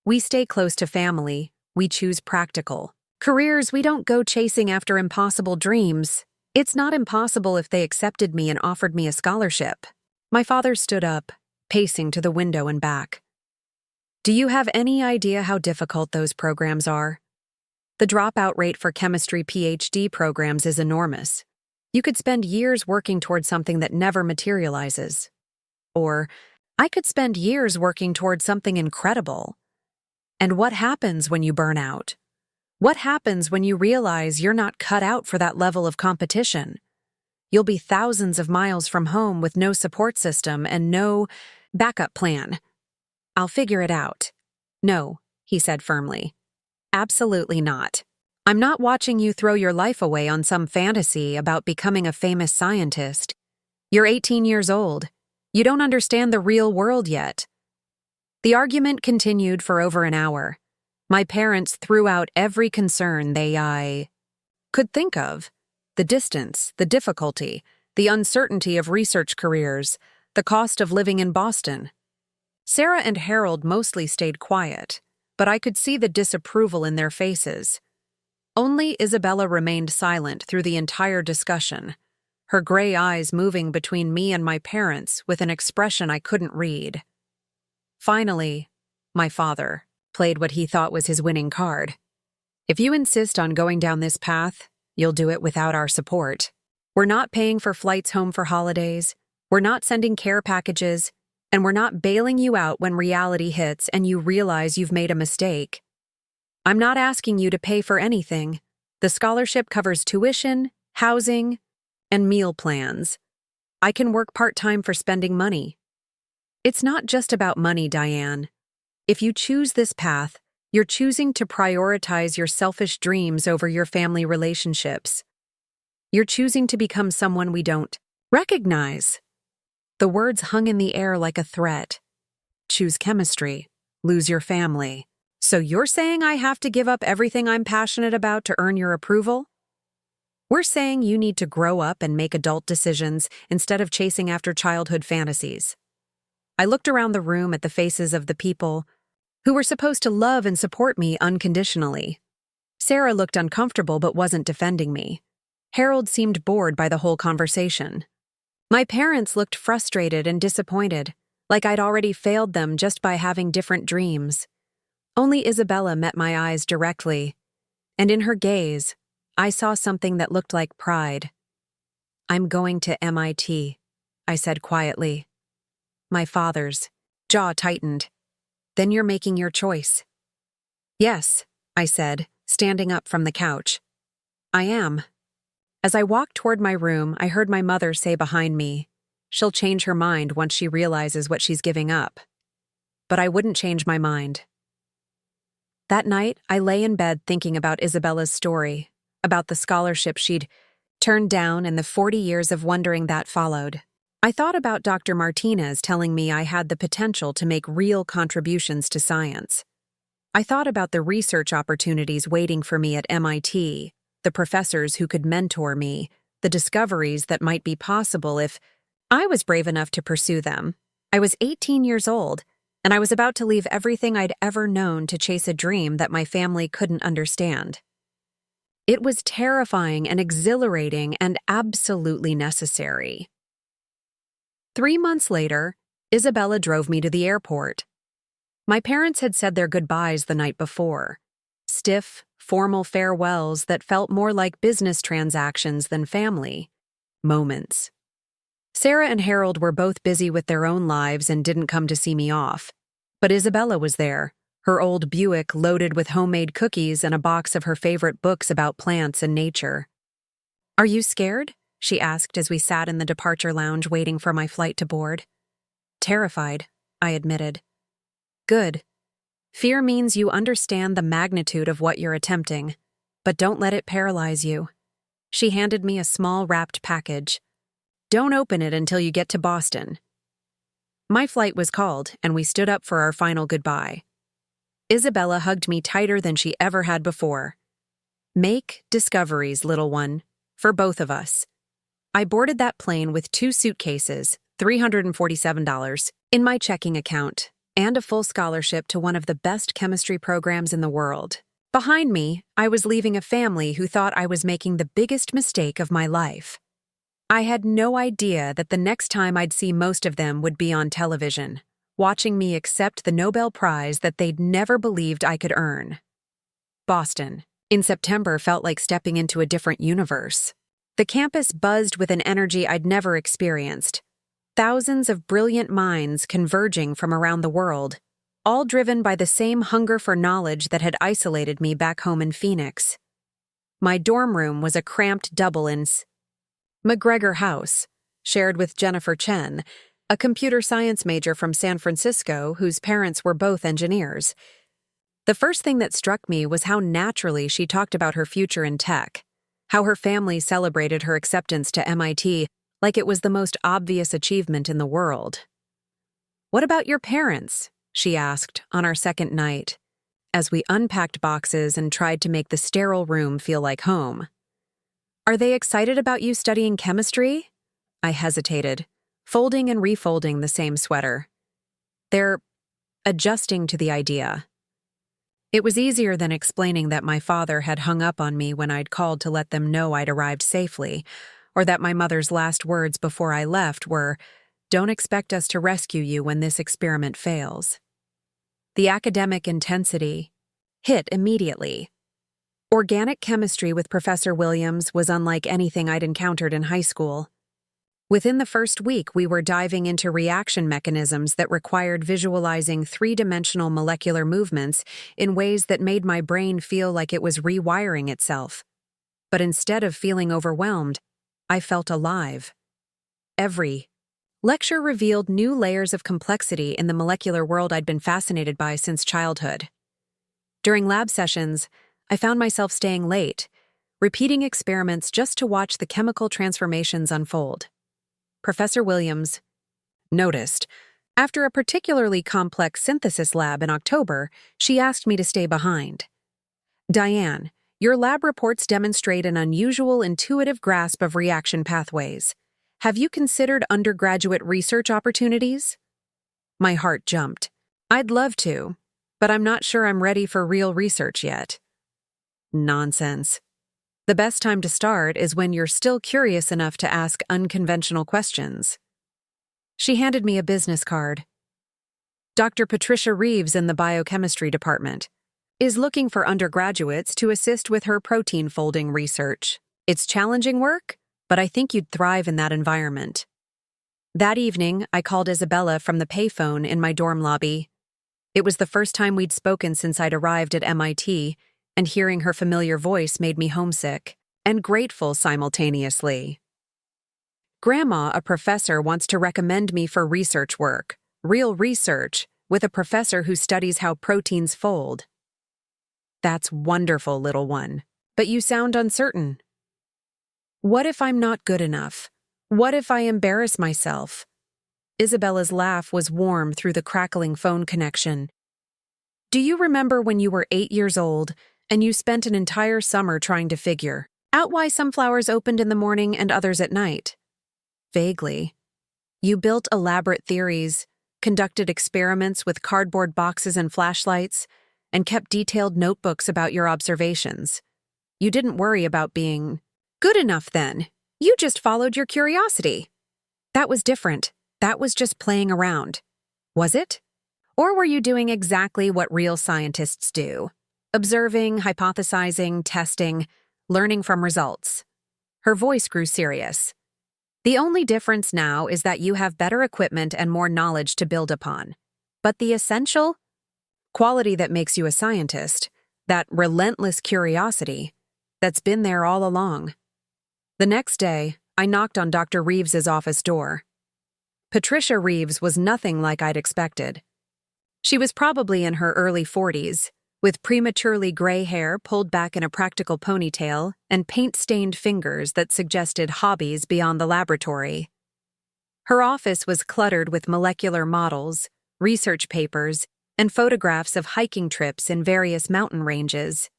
We stay close to family, we choose practical careers, we don't go chasing after impossible dreams. It's not impossible if they accepted me and offered me a scholarship. My father stood up, pacing to the window and back. Do you have any idea how difficult those programs are? The dropout rate for chemistry PhD programs is enormous. You could spend years working toward something that never materializes. Or, I could spend years working toward something incredible. And what happens when you burn out? What happens when you realize you're not cut out for that level of competition? You'll be thousands of miles from home with no support system and no backup plan. I'll figure it out. No, he said firmly. Absolutely not. I'm not watching you throw your life away on some fantasy about becoming a famous scientist. You're 18 years old. You don't understand the real world yet. The argument continued for over an hour. My parents threw out every concern I could think of. The distance, the difficulty, the uncertainty of research careers, the cost of living in Boston. Sarah and Harold mostly stayed quiet, but I could see the disapproval in their faces. Only Isabella remained silent through the entire discussion, her gray eyes moving between me and my parents with an expression I couldn't read. Finally, my father played what he thought was his winning card. If you insist on going down this path, you'll do it without our support. We're not paying for flights home for holidays, we're not sending care packages, and we're not bailing you out when reality hits and you realize you've made a mistake. I'm not asking you to pay for anything. The scholarship covers tuition, housing, and meal plans. I can work part-time for spending money. It's not just about money, Diane. If you choose this path, you're choosing to prioritize your selfish dreams over your family relationships. You're choosing to become someone we don't recognize. The words hung in the air like a threat. Choose chemistry, lose your family. So you're saying I have to give up everything I'm passionate about to earn your approval? We're saying you need to grow up and make adult decisions instead of chasing after childhood fantasies. I looked around the room at the faces of the people who were supposed to love and support me unconditionally. Sarah looked uncomfortable but wasn't defending me. Harold seemed bored by the whole conversation. My parents looked frustrated and disappointed, like I'd already failed them just by having different dreams. Only Isabella met my eyes directly, and in her gaze, I saw something that looked like pride. I'm going to MIT, I said quietly. My father's jaw tightened. Then you're making your choice. Yes, I said, standing up from the couch. I am. As I walked toward my room, I heard my mother say behind me, she'll change her mind once she realizes what she's giving up. But I wouldn't change my mind. That night, I lay in bed thinking about Isabella's story, about the scholarship she'd turned down and the 40 years of wondering that followed. I thought about Dr. Martinez telling me I had the potential to make real contributions to science. I thought about the research opportunities waiting for me at MIT, the professors who could mentor me, the discoveries that might be possible if I was brave enough to pursue them. I was 18 years old, and I was about to leave everything I'd ever known to chase a dream that my family couldn't understand. It was terrifying and exhilarating and absolutely necessary. 3 months later, Isabella drove me to the airport. My parents had said their goodbyes the night before. Stiff, formal farewells that felt more like business transactions than family moments. Sarah and Harold were both busy with their own lives and didn't come to see me off. But Isabella was there, her old Buick loaded with homemade cookies and a box of her favorite books about plants and nature. Are you scared? She asked as we sat in the departure lounge waiting for my flight to board. Terrified, I admitted. Good. Fear means you understand the magnitude of what you're attempting, but don't let it paralyze you. She handed me a small wrapped package. Don't open it until you get to Boston. My flight was called, and we stood up for our final goodbye. Isabella hugged me tighter than she ever had before. Make discoveries, little one, for both of us. I boarded that plane with 2 suitcases, $347, in my checking account, and a full scholarship to one of the best chemistry programs in the world. Behind me, I was leaving a family who thought I was making the biggest mistake of my life. I had no idea that the next time I'd see most of them would be on television, watching me accept the Nobel Prize that they'd never believed I could earn. Boston, in September, felt like stepping into a different universe. The campus buzzed with an energy I'd never experienced. Thousands of brilliant minds converging from around the world, all driven by the same hunger for knowledge that had isolated me back home in Phoenix. My dorm room was a cramped double in McGregor House, shared with Jennifer Chen, a computer science major from San Francisco whose parents were both engineers. The first thing that struck me was how naturally she talked about her future in tech, how her family celebrated her acceptance to MIT like it was the most obvious achievement in the world. "What about your parents?" she asked on our second night, as we unpacked boxes and tried to make the sterile room feel like home. "Are they excited about you studying chemistry?" I hesitated, folding and refolding the same sweater. "They're adjusting to the idea." It was easier than explaining that my father had hung up on me when I'd called to let them know I'd arrived safely, or that my mother's last words before I left were, "Don't expect us to rescue you when this experiment fails." The academic intensity hit immediately. Organic chemistry with Professor Williams was unlike anything I'd encountered in high school. Within the first week, we were diving into reaction mechanisms that required visualizing 3-dimensional molecular movements in ways that made my brain feel like it was rewiring itself. But instead of feeling overwhelmed, I felt alive. Every lecture revealed new layers of complexity in the molecular world I'd been fascinated by since childhood. During lab sessions, I found myself staying late, repeating experiments just to watch the chemical transformations unfold. Professor Williams noticed. After a particularly complex synthesis lab in October, she asked me to stay behind. "Diane, your lab reports demonstrate an unusual intuitive grasp of reaction pathways. Have you considered undergraduate research opportunities?" My heart jumped. "I'd love to, but I'm not sure I'm ready for real research yet." Nonsense. The best time to start is when you're still curious enough to ask unconventional questions. She handed me a business card. "Dr. Patricia Reeves in the biochemistry department is looking for undergraduates to assist with her protein folding research. It's challenging work, but I think you'd thrive in that environment." That evening, I called Isabella from the payphone in my dorm lobby. It was the first time we'd spoken since I'd arrived at MIT, and hearing her familiar voice made me homesick and grateful simultaneously. "Grandma, a professor, wants to recommend me for research work, real research, with a professor who studies how proteins fold." "That's wonderful, little one, but you sound uncertain." "What if I'm not good enough? What if I embarrass myself?" Isabella's laugh was warm through the crackling phone connection. "Do you remember when you were 8 years old and you spent an entire summer trying to figure out why some flowers opened in the morning and others at night?" "Vaguely. You built elaborate theories, conducted experiments with cardboard boxes and flashlights, and kept detailed notebooks about your observations. You didn't worry about being good enough then. You just followed your curiosity." "That was different. That was just playing around." "Was it? Or were you doing exactly what real scientists do? Observing, hypothesizing, testing, learning from results?" Her voice grew serious. "The only difference now is that you have better equipment and more knowledge to build upon. But the essential quality that makes you a scientist, that relentless curiosity, that's been there all along." The next day, I knocked on Dr. Reeves's office door. Patricia Reeves was nothing like I'd expected. She was probably in her early 40s, with prematurely gray hair pulled back in a practical ponytail and paint-stained fingers that suggested hobbies beyond the laboratory. Her office was cluttered with molecular models, research papers, and photographs of hiking trips in various mountain ranges.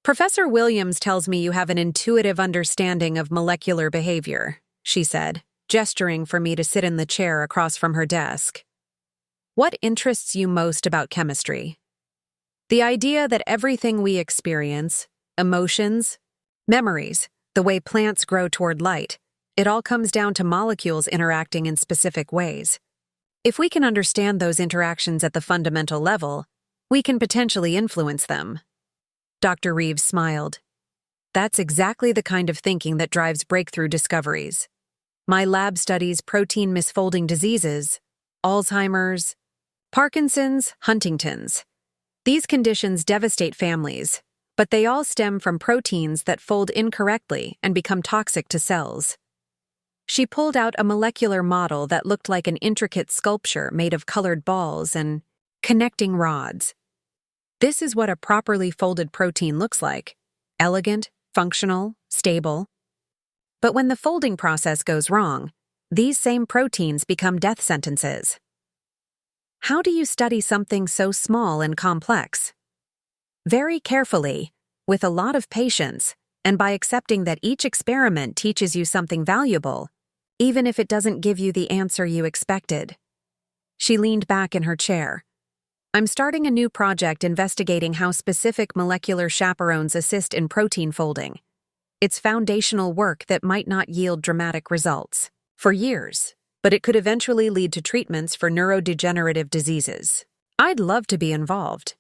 "Professor Williams tells me you have an intuitive understanding of molecular behavior," she said, gesturing for me to sit in the chair across from her desk. "What interests you most about chemistry?" "The idea that everything we experience, emotions, memories, the way plants grow toward light, it all comes down to molecules interacting in specific ways. If we can understand those interactions at the fundamental level, we can potentially influence them." Dr. Reeves smiled. "That's exactly the kind of thinking that drives breakthrough discoveries. My lab studies protein misfolding diseases, Alzheimer's, Parkinson's, Huntington's. These conditions devastate families, but they all stem from proteins that fold incorrectly and become toxic to cells." She pulled out a molecular model that looked like an intricate sculpture made of colored balls and connecting rods. "This is what a properly folded protein looks like: elegant, functional, stable. But when the folding process goes wrong, these same proteins become death sentences." "How do you study something so small and complex?" "Very carefully, with a lot of patience, and by accepting that each experiment teaches you something valuable, even if it doesn't give you the answer you expected." She leaned back in her chair. "I'm starting a new project investigating how specific molecular chaperones assist in protein folding. It's foundational work that might not yield dramatic results for years, but it could eventually lead to treatments for neurodegenerative diseases. I'd love to be involved."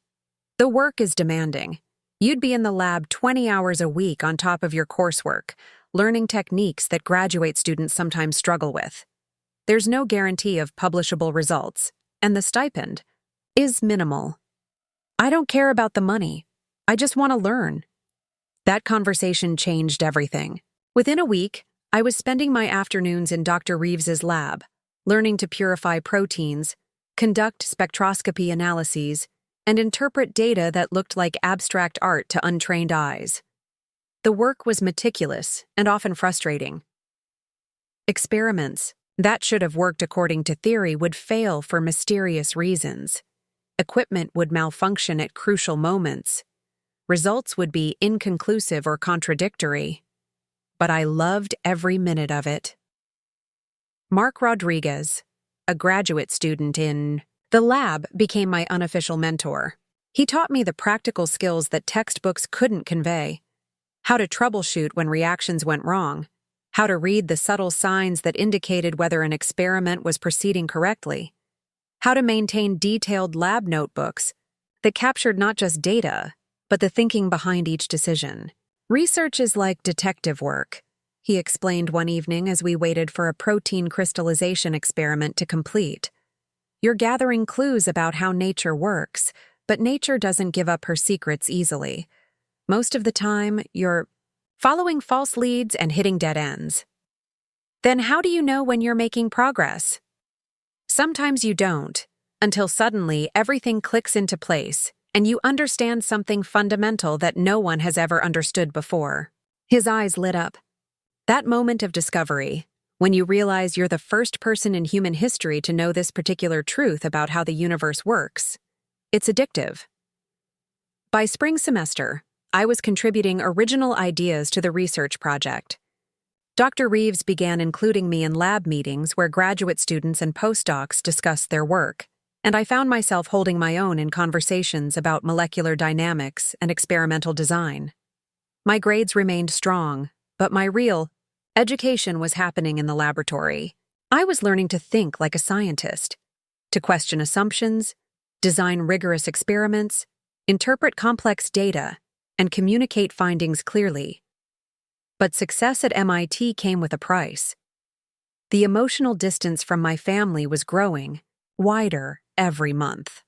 "The work is demanding. You'd be in the lab 20 hours a week on top of your coursework, learning techniques that graduate students sometimes struggle with. There's no guarantee of publishable results, and the stipend is minimal." "I don't care about the money. I just want to learn." That conversation changed everything. Within a week, I was spending my afternoons in Dr. Reeves's lab, learning to purify proteins, conduct spectroscopy analyses, and interpret data that looked like abstract art to untrained eyes. The work was meticulous and often frustrating. Experiments that should have worked according to theory would fail for mysterious reasons. Equipment would malfunction at crucial moments. Results would be inconclusive or contradictory. But I loved every minute of it. Mark Rodriguez, a graduate student in the lab, became my unofficial mentor. He taught me the practical skills that textbooks couldn't convey: how to troubleshoot when reactions went wrong, how to read the subtle signs that indicated whether an experiment was proceeding correctly, how to maintain detailed lab notebooks that captured not just data, but the thinking behind each decision. "Research is like detective work," he explained one evening as we waited for a protein crystallization experiment to complete. "You're gathering clues about how nature works, but nature doesn't give up her secrets easily. Most of the time, you're following false leads and hitting dead ends." "Then how do you know when you're making progress?" "Sometimes you don't, until suddenly everything clicks into place, and you understand something fundamental that no one has ever understood before." His eyes lit up. "That moment of discovery, when you realize you're the first person in human history to know this particular truth about how the universe works, it's addictive." By spring semester, I was contributing original ideas to the research project. Dr. Reeves began including me in lab meetings where graduate students and postdocs discussed their work, and I found myself holding my own in conversations about molecular dynamics and experimental design. My grades remained strong, but my real education was happening in the laboratory. I was learning to think like a scientist, to question assumptions, design rigorous experiments, interpret complex data, and communicate findings clearly. But success at MIT came with a price. The emotional distance from my family was growing, wider every month.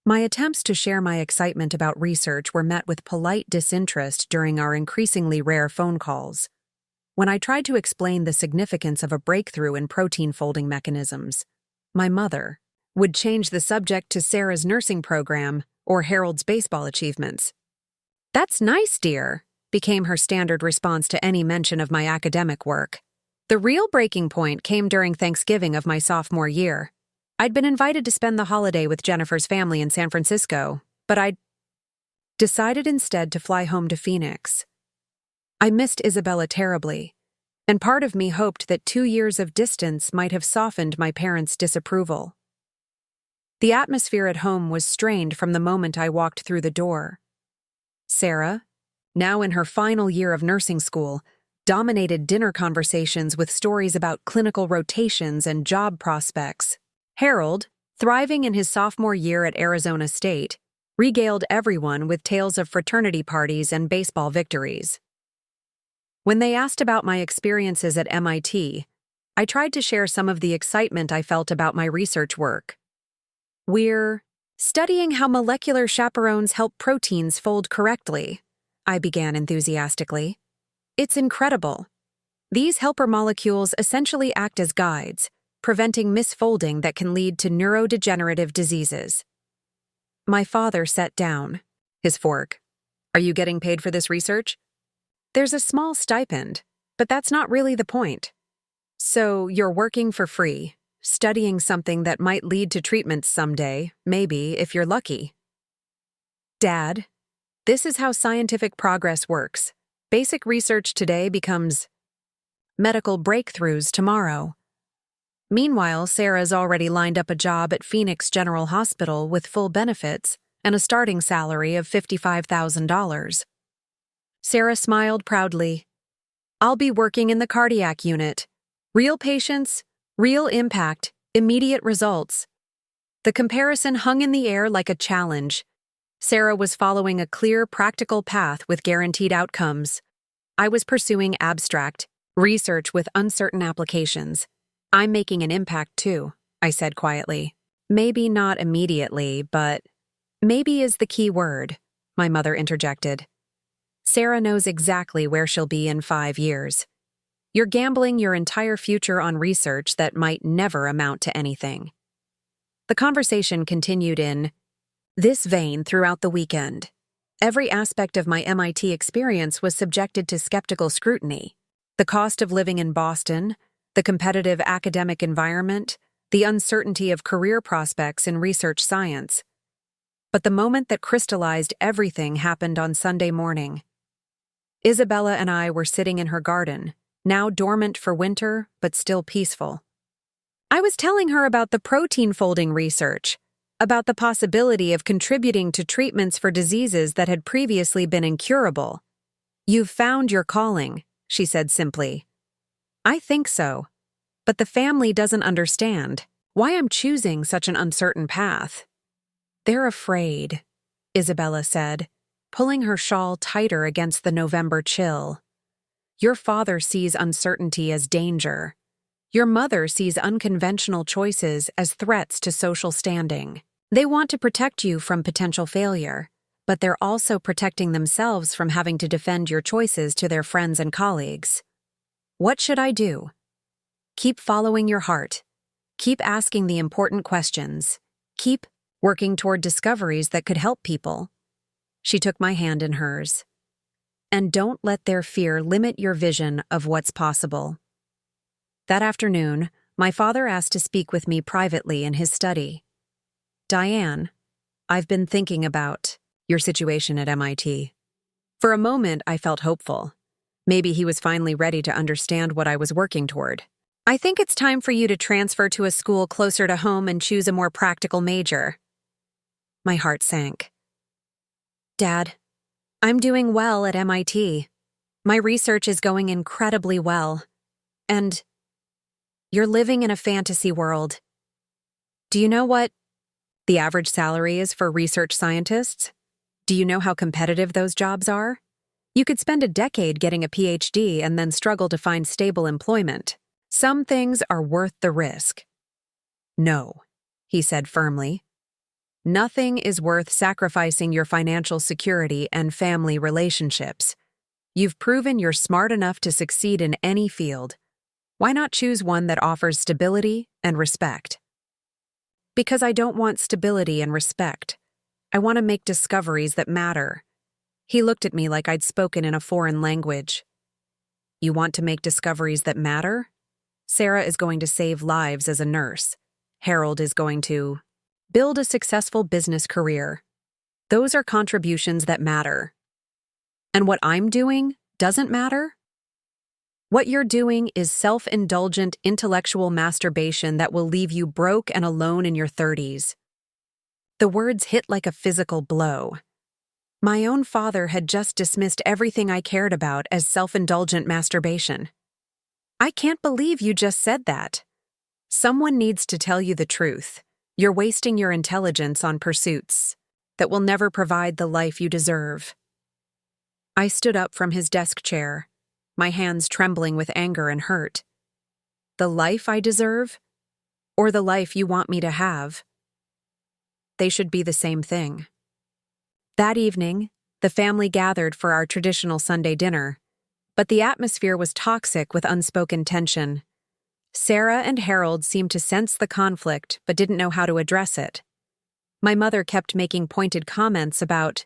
My attempts to share my excitement about research were met with polite disinterest during our increasingly rare phone calls. When I tried to explain the significance of a breakthrough in protein folding mechanisms, my mother would change the subject to Sarah's nursing program or Harold's baseball achievements. "That's nice, dear," became her standard response to any mention of my academic work. The real breaking point came during Thanksgiving of my sophomore year. I'd been invited to spend the holiday with Jennifer's family in San Francisco, but I'd decided instead to fly home to Phoenix. I missed Isabella terribly, and part of me hoped that 2 years of distance might have softened my parents' disapproval. The atmosphere at home was strained from the moment I walked through the door. Sarah, now in her final year of nursing school, dominated dinner conversations with stories about clinical rotations and job prospects. Harold, thriving in his sophomore year at Arizona State, regaled everyone with tales of fraternity parties and baseball victories. When they asked about my experiences at MIT, I tried to share some of the excitement I felt about my research work. "We're studying how molecular chaperones help proteins fold correctly," I began enthusiastically. "It's incredible. These helper molecules essentially act as guides, preventing misfolding that can lead to neurodegenerative diseases." My father set down his fork. "Are you getting paid for this research?" "There's a small stipend, but that's not really the point." "So you're working for free, studying something that might lead to treatments someday, maybe, if you're lucky." "Dad, this is how scientific progress works. Basic research today becomes medical breakthroughs tomorrow." Meanwhile, Sarah's already lined up a job at Phoenix General Hospital with full benefits and a starting salary of $55,000. Sarah smiled proudly. "I'll be working in the cardiac unit. Real patients, real impact, immediate results." The comparison hung in the air like a challenge. Sarah was following a clear, practical path with guaranteed outcomes. I was pursuing abstract research with uncertain applications. "I'm making an impact too," I said quietly. "Maybe not immediately, but—" "Maybe is the key word," my mother interjected. "Sarah knows exactly where she'll be in 5 years. You're gambling your entire future on research that might never amount to anything." The conversation continued in this vein throughout the weekend. Every aspect of my MIT experience was subjected to skeptical scrutiny. The cost of living in Boston, the competitive academic environment, the uncertainty of career prospects in research science. But the moment that crystallized everything happened on Sunday morning. Isabella and I were sitting in her garden, now dormant for winter, but still peaceful. I was telling her about the protein folding research, about the possibility of contributing to treatments for diseases that had previously been incurable. "You've found your calling," she said simply. "I think so. But the family doesn't understand why I'm choosing such an uncertain path." "They're afraid," Isabella said, pulling her shawl tighter against the November chill. "Your father sees uncertainty as danger. Your mother sees unconventional choices as threats to social standing. They want to protect you from potential failure, but they're also protecting themselves from having to defend your choices to their friends and colleagues. What should I do? Keep following your heart. Keep asking the important questions. Keep working toward discoveries that could help people." She took my hand in hers. "And don't let their fear limit your vision of what's possible." That afternoon, my father asked to speak with me privately in his study. "Diane, I've been thinking about your situation at MIT." For a moment, I felt hopeful. Maybe he was finally ready to understand what I was working toward. "I think it's time for you to transfer to a school closer to home and choose a more practical major." My heart sank. "Dad, I'm doing well at MIT. My research is going incredibly well. And you're living in a fantasy world. Do you know what the average salary is for research scientists? Do you know how competitive those jobs are? You could spend a decade getting a PhD and then struggle to find stable employment. Some things are worth the risk." "No," he said firmly. "Nothing is worth sacrificing your financial security and family relationships. You've proven you're smart enough to succeed in any field. Why not choose one that offers stability and respect?" "Because I don't want stability and respect. I want to make discoveries that matter." He looked at me like I'd spoken in a foreign language. "You want to make discoveries that matter?" Sarah is going to save lives as a nurse. Harold is going to build a successful business career. Those are contributions that matter. And what I'm doing doesn't matter? What you're doing is self-indulgent intellectual masturbation that will leave you broke and alone in your 30s. The words hit like a physical blow. My own father had just dismissed everything I cared about as self-indulgent masturbation. I can't believe you just said that. Someone needs to tell you the truth. You're wasting your intelligence on pursuits that will never provide the life you deserve. I stood up from his desk chair, my hands trembling with anger and hurt. The life I deserve? Or the life you want me to have? They should be the same thing. That evening, the family gathered for our traditional Sunday dinner, but the atmosphere was toxic with unspoken tension. Sarah and Harold seemed to sense the conflict but didn't know how to address it. My mother kept making pointed comments about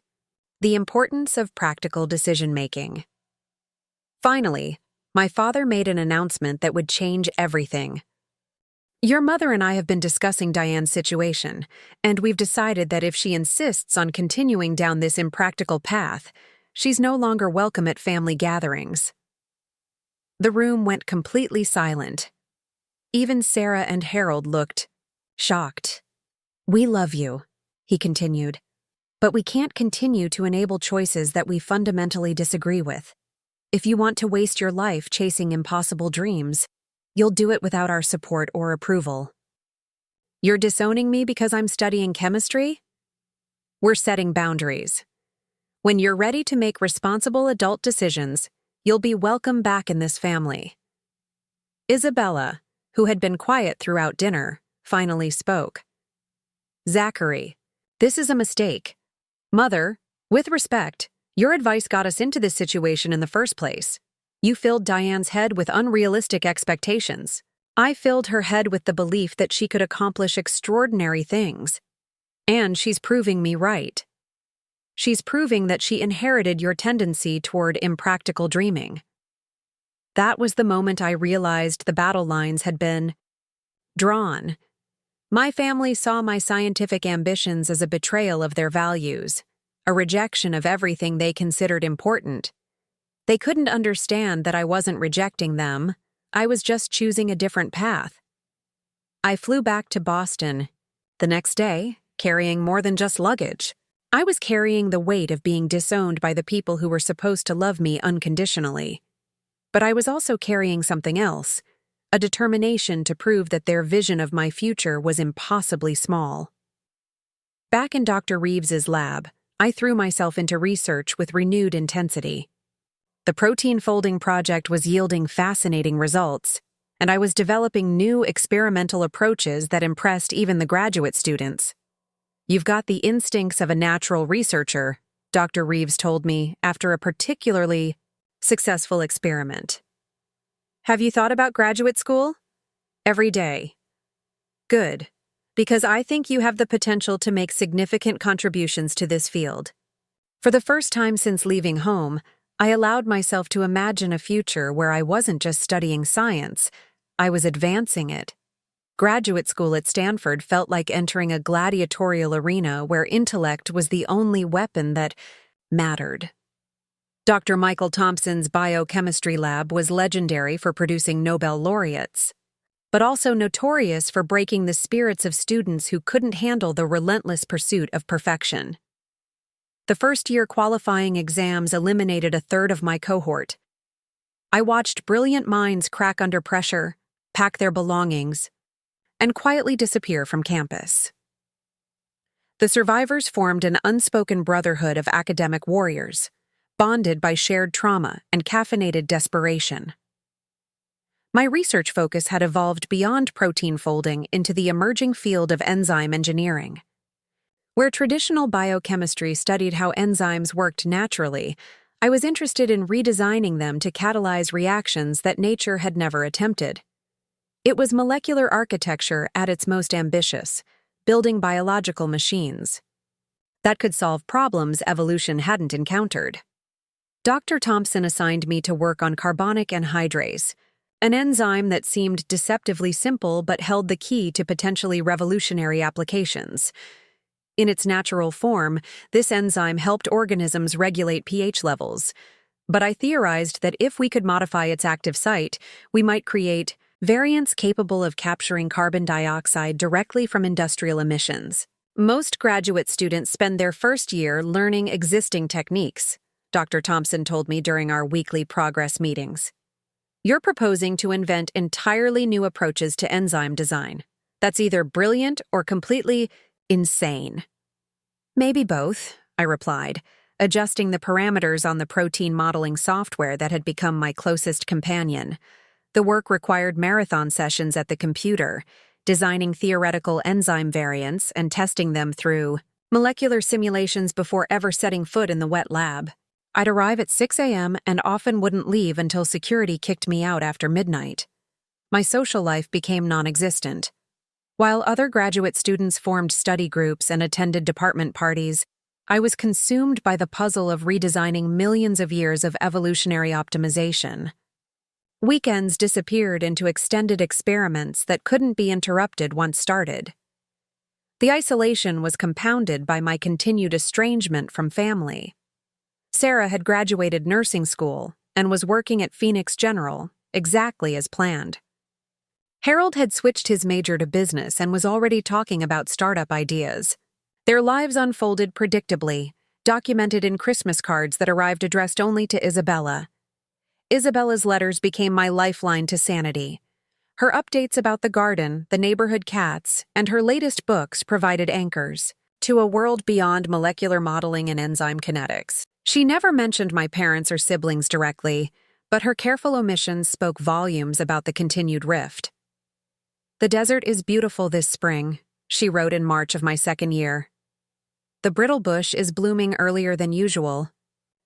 the importance of practical decision-making. Finally, my father made an announcement that would change everything. Your mother and I have been discussing Diane's situation, and we've decided that if she insists on continuing down this impractical path, she's no longer welcome at family gatherings. The room went completely silent. Even Sarah and Harold looked shocked. We love you, he continued, but we can't continue to enable choices that we fundamentally disagree with. If you want to waste your life chasing impossible dreams, you'll do it without our support or approval. You're disowning me because I'm studying chemistry? We're setting boundaries. When you're ready to make responsible adult decisions, you'll be welcome back in this family. Isabella, who had been quiet throughout dinner, finally spoke. Zachary, this is a mistake. Mother, with respect, your advice got us into this situation in the first place. You filled Diane's head with unrealistic expectations. I filled her head with the belief that she could accomplish extraordinary things. And she's proving me right. She's proving that she inherited your tendency toward impractical dreaming. That was the moment I realized the battle lines had been drawn. My family saw my scientific ambitions as a betrayal of their values, a rejection of everything they considered important. They couldn't understand that I wasn't rejecting them, I was just choosing a different path. I flew back to Boston the next day, carrying more than just luggage. I was carrying the weight of being disowned by the people who were supposed to love me unconditionally. But I was also carrying something else, a determination to prove that their vision of my future was impossibly small. Back in Dr. Reeves's lab, I threw myself into research with renewed intensity. The protein folding project was yielding fascinating results, and I was developing new experimental approaches that impressed even the graduate students. You've got the instincts of a natural researcher, Dr. Reeves told me after a particularly successful experiment. Have you thought about graduate school? Every day. Good, because I think you have the potential to make significant contributions to this field. For the first time since leaving home, I allowed myself to imagine a future where I wasn't just studying science, I was advancing it. Graduate school at Stanford felt like entering a gladiatorial arena where intellect was the only weapon that mattered. Dr. Michael Thompson's biochemistry lab was legendary for producing Nobel laureates, but also notorious for breaking the spirits of students who couldn't handle the relentless pursuit of perfection. The first-year qualifying exams eliminated a third of my cohort. I watched brilliant minds crack under pressure, pack their belongings, and quietly disappear from campus. The survivors formed an unspoken brotherhood of academic warriors, bonded by shared trauma and caffeinated desperation. My research focus had evolved beyond protein folding into the emerging field of enzyme engineering. Where traditional biochemistry studied how enzymes worked naturally, I was interested in redesigning them to catalyze reactions that nature had never attempted. It was molecular architecture at its most ambitious, building biological machines that could solve problems evolution hadn't encountered. Dr. Thompson assigned me to work on carbonic anhydrase, an enzyme that seemed deceptively simple but held the key to potentially revolutionary applications. In its natural form, this enzyme helped organisms regulate pH levels. But I theorized that if we could modify its active site, we might create variants capable of capturing carbon dioxide directly from industrial emissions. Most graduate students spend their first year learning existing techniques, Dr. Thompson told me during our weekly progress meetings. You're proposing to invent entirely new approaches to enzyme design. That's either brilliant or completely insane. Maybe both, I replied, adjusting the parameters on the protein modeling software that had become my closest companion. The work required marathon sessions at the computer, designing theoretical enzyme variants and testing them through molecular simulations before ever setting foot in the wet lab. I'd arrive at 6 a.m. and often wouldn't leave until security kicked me out after midnight. My social life became non-existent. While other graduate students formed study groups and attended department parties, I was consumed by the puzzle of redesigning millions of years of evolutionary optimization. Weekends disappeared into extended experiments that couldn't be interrupted once started. The isolation was compounded by my continued estrangement from family. Sarah had graduated nursing school and was working at Phoenix General, exactly as planned. Harold had switched his major to business and was already talking about startup ideas. Their lives unfolded predictably, documented in Christmas cards that arrived addressed only to Isabella. Isabella's letters became my lifeline to sanity. Her updates about the garden, the neighborhood cats, and her latest books provided anchors to a world beyond molecular modeling and enzyme kinetics. She never mentioned my parents or siblings directly, but her careful omissions spoke volumes about the continued rift. "The desert is beautiful this spring," she wrote in March of my second year. "The brittle bush is blooming earlier than usual.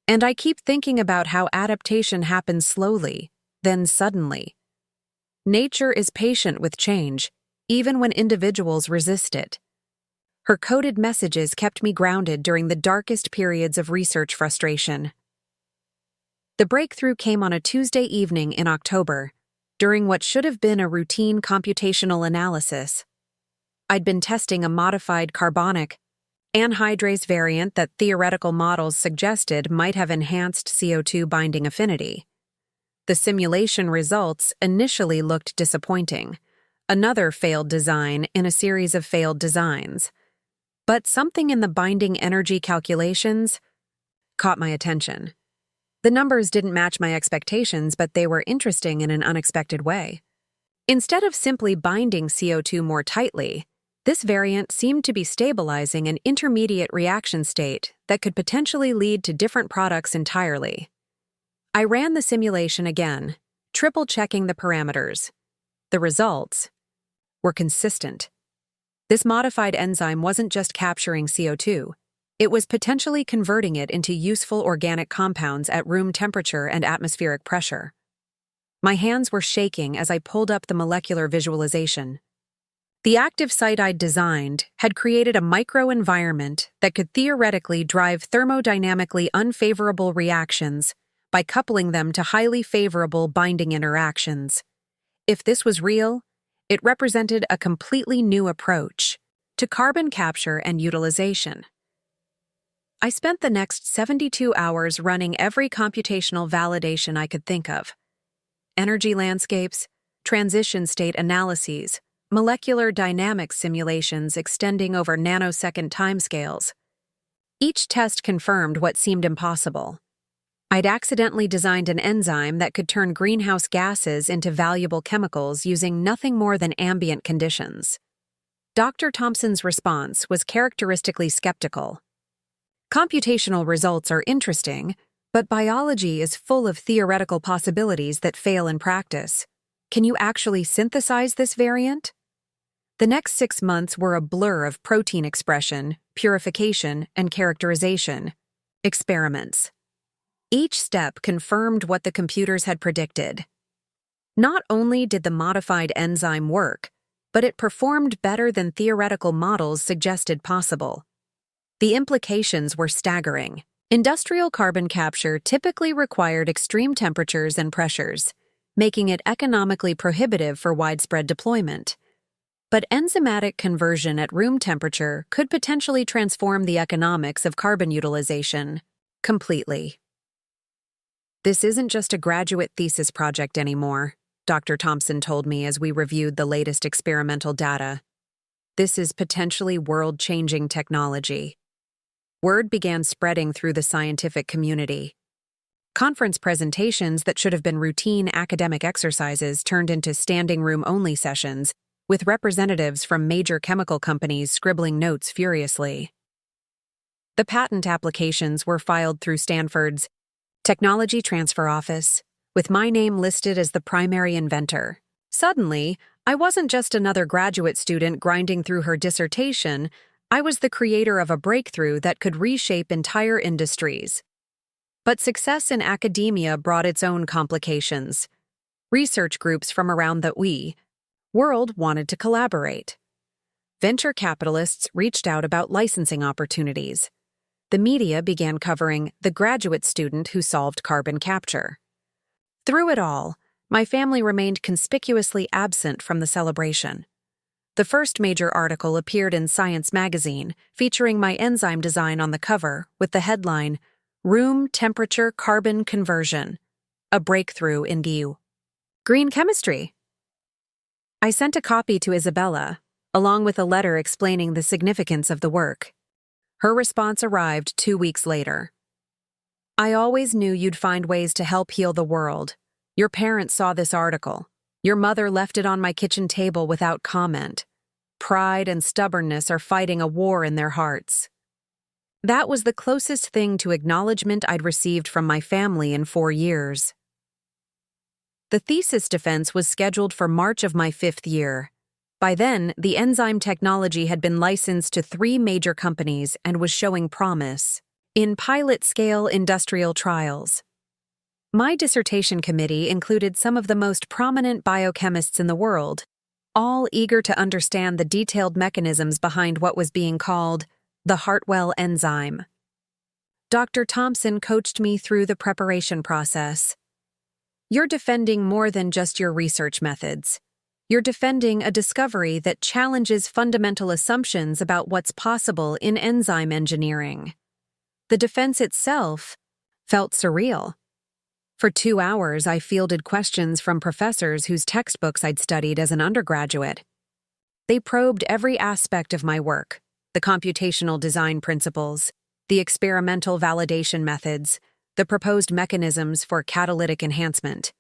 And I keep thinking about how adaptation happens slowly, then suddenly. Nature is patient with change, even when individuals resist it." Her coded messages kept me grounded during the darkest periods of research frustration. The breakthrough came on a Tuesday evening in October, during what should have been a routine computational analysis. I'd been testing a modified carbonic anhydrase variant that theoretical models suggested might have enhanced CO2 binding affinity. The simulation results initially looked disappointing, another failed design in a series of failed designs. But something in the binding energy calculations caught my attention. The numbers didn't match my expectations, but they were interesting in an unexpected way. Instead of simply binding CO2 more tightly, this variant seemed to be stabilizing an intermediate reaction state that could potentially lead to different products entirely. I ran the simulation again, triple-checking the parameters. The results were consistent. This modified enzyme wasn't just capturing CO2, it was potentially converting it into useful organic compounds at room temperature and atmospheric pressure. My hands were shaking as I pulled up the molecular visualization. The active site I'd designed had created a microenvironment that could theoretically drive thermodynamically unfavorable reactions by coupling them to highly favorable binding interactions. If this was real, it represented a completely new approach to carbon capture and utilization. I spent the next 72 hours running every computational validation I could think of. Energy landscapes, transition state analyses, molecular dynamics simulations extending over nanosecond timescales. Each test confirmed what seemed impossible. I'd accidentally designed an enzyme that could turn greenhouse gases into valuable chemicals using nothing more than ambient conditions. Dr. Thompson's response was characteristically skeptical. "Computational results are interesting, but biology is full of theoretical possibilities that fail in practice. Can you actually synthesize this variant?" The next 6 months were a blur of protein expression, purification, and characterization experiments. Each step confirmed what the computers had predicted. Not only did the modified enzyme work, but it performed better than theoretical models suggested possible. The implications were staggering. Industrial carbon capture typically required extreme temperatures and pressures. making it economically prohibitive for widespread deployment. But enzymatic conversion at room temperature could potentially transform the economics of carbon utilization completely. This isn't just a graduate thesis project anymore, Dr. Thompson told me as we reviewed the latest experimental data. This is potentially world-changing technology. Word began spreading through the scientific community. Conference presentations that should have been routine academic exercises turned into standing room-only sessions, with representatives from major chemical companies scribbling notes furiously. The patent applications were filed through Stanford's Technology Transfer Office, with my name listed as the primary inventor. Suddenly, I wasn't just another graduate student grinding through her dissertation, I was the creator of a breakthrough that could reshape entire industries. But success in academia brought its own complications. Research groups from around the world wanted to collaborate. Venture capitalists reached out about licensing opportunities. The media began covering the graduate student who solved carbon capture. Through it all, my family remained conspicuously absent from the celebration. The first major article appeared in Science magazine, featuring my enzyme design on the cover with the headline, Room Temperature Carbon Conversion, a breakthrough in green chemistry. I sent a copy to Isabella, along with a letter explaining the significance of the work. Her response arrived 2 weeks later. I always knew you'd find ways to help heal the world. Your parents saw this article. Your mother left it on my kitchen table without comment. Pride and stubbornness are fighting a war in their hearts. That was the closest thing to acknowledgement I'd received from my family in 4 years. The thesis defense was scheduled for March of my 5th year. By then, the enzyme technology had been licensed to 3 major companies and was showing promise in pilot-scale industrial trials. My dissertation committee included some of the most prominent biochemists in the world, all eager to understand the detailed mechanisms behind what was being called the Hartwell enzyme. Dr. Thompson coached me through the preparation process. You're defending more than just your research methods. You're defending a discovery that challenges fundamental assumptions about what's possible in enzyme engineering. The defense itself felt surreal. For 2 hours, I fielded questions from professors whose textbooks I'd studied as an undergraduate. They probed every aspect of my work, the computational design principles, the experimental validation methods, the proposed mechanisms for catalytic enhancement.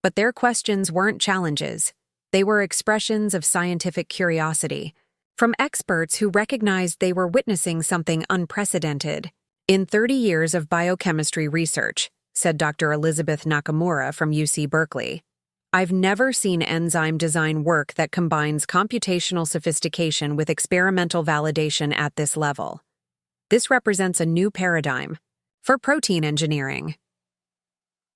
But their questions weren't challenges. They were expressions of scientific curiosity, from experts who recognized they were witnessing something unprecedented. In 30 years of biochemistry research, said Dr. Elizabeth Nakamura from UC Berkeley, I've never seen enzyme design work that combines computational sophistication with experimental validation at this level. This represents a new paradigm for protein engineering.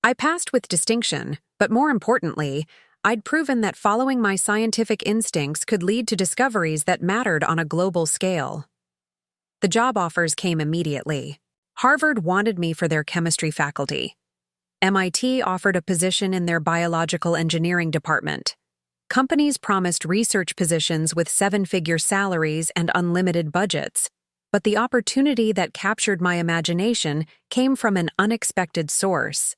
I passed with distinction, but more importantly, I'd proven that following my scientific instincts could lead to discoveries that mattered on a global scale. The job offers came immediately. Harvard wanted me for their chemistry faculty. MIT offered a position in their biological engineering department. Companies promised research positions with 7-figure salaries and unlimited budgets, but the opportunity that captured my imagination came from an unexpected source.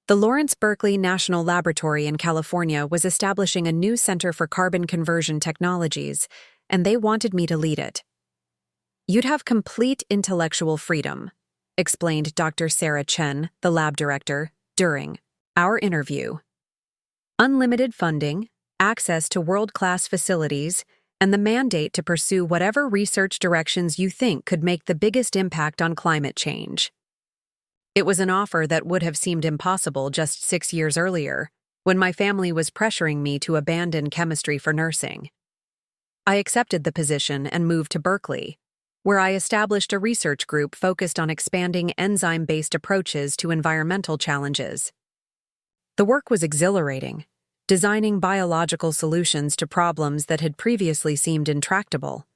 The Lawrence Berkeley National Laboratory in California was establishing a new center for carbon conversion technologies, and they wanted me to lead it. You'd have complete intellectual freedom, explained Dr. Sarah Chen, the lab director, during our interview. Unlimited funding, access to world-class facilities, and the mandate to pursue whatever research directions you think could make the biggest impact on climate change. It was an offer that would have seemed impossible just 6 years earlier, when my family was pressuring me to abandon chemistry for nursing. I accepted the position and moved to Berkeley, where I established a research group focused on expanding enzyme-based approaches to environmental challenges. The work was exhilarating, designing biological solutions to problems that had previously seemed intractable.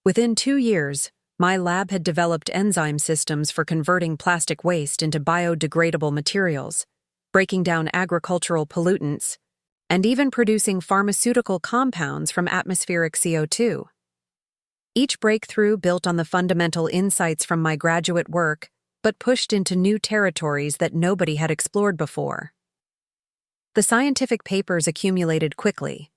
Within 2 years, my lab had developed enzyme systems for converting plastic waste into biodegradable materials. breaking down agricultural pollutants, and even producing pharmaceutical compounds from atmospheric CO2. Each breakthrough built on the fundamental insights from my graduate work, but pushed into new territories that nobody had explored before. The scientific papers accumulated quickly,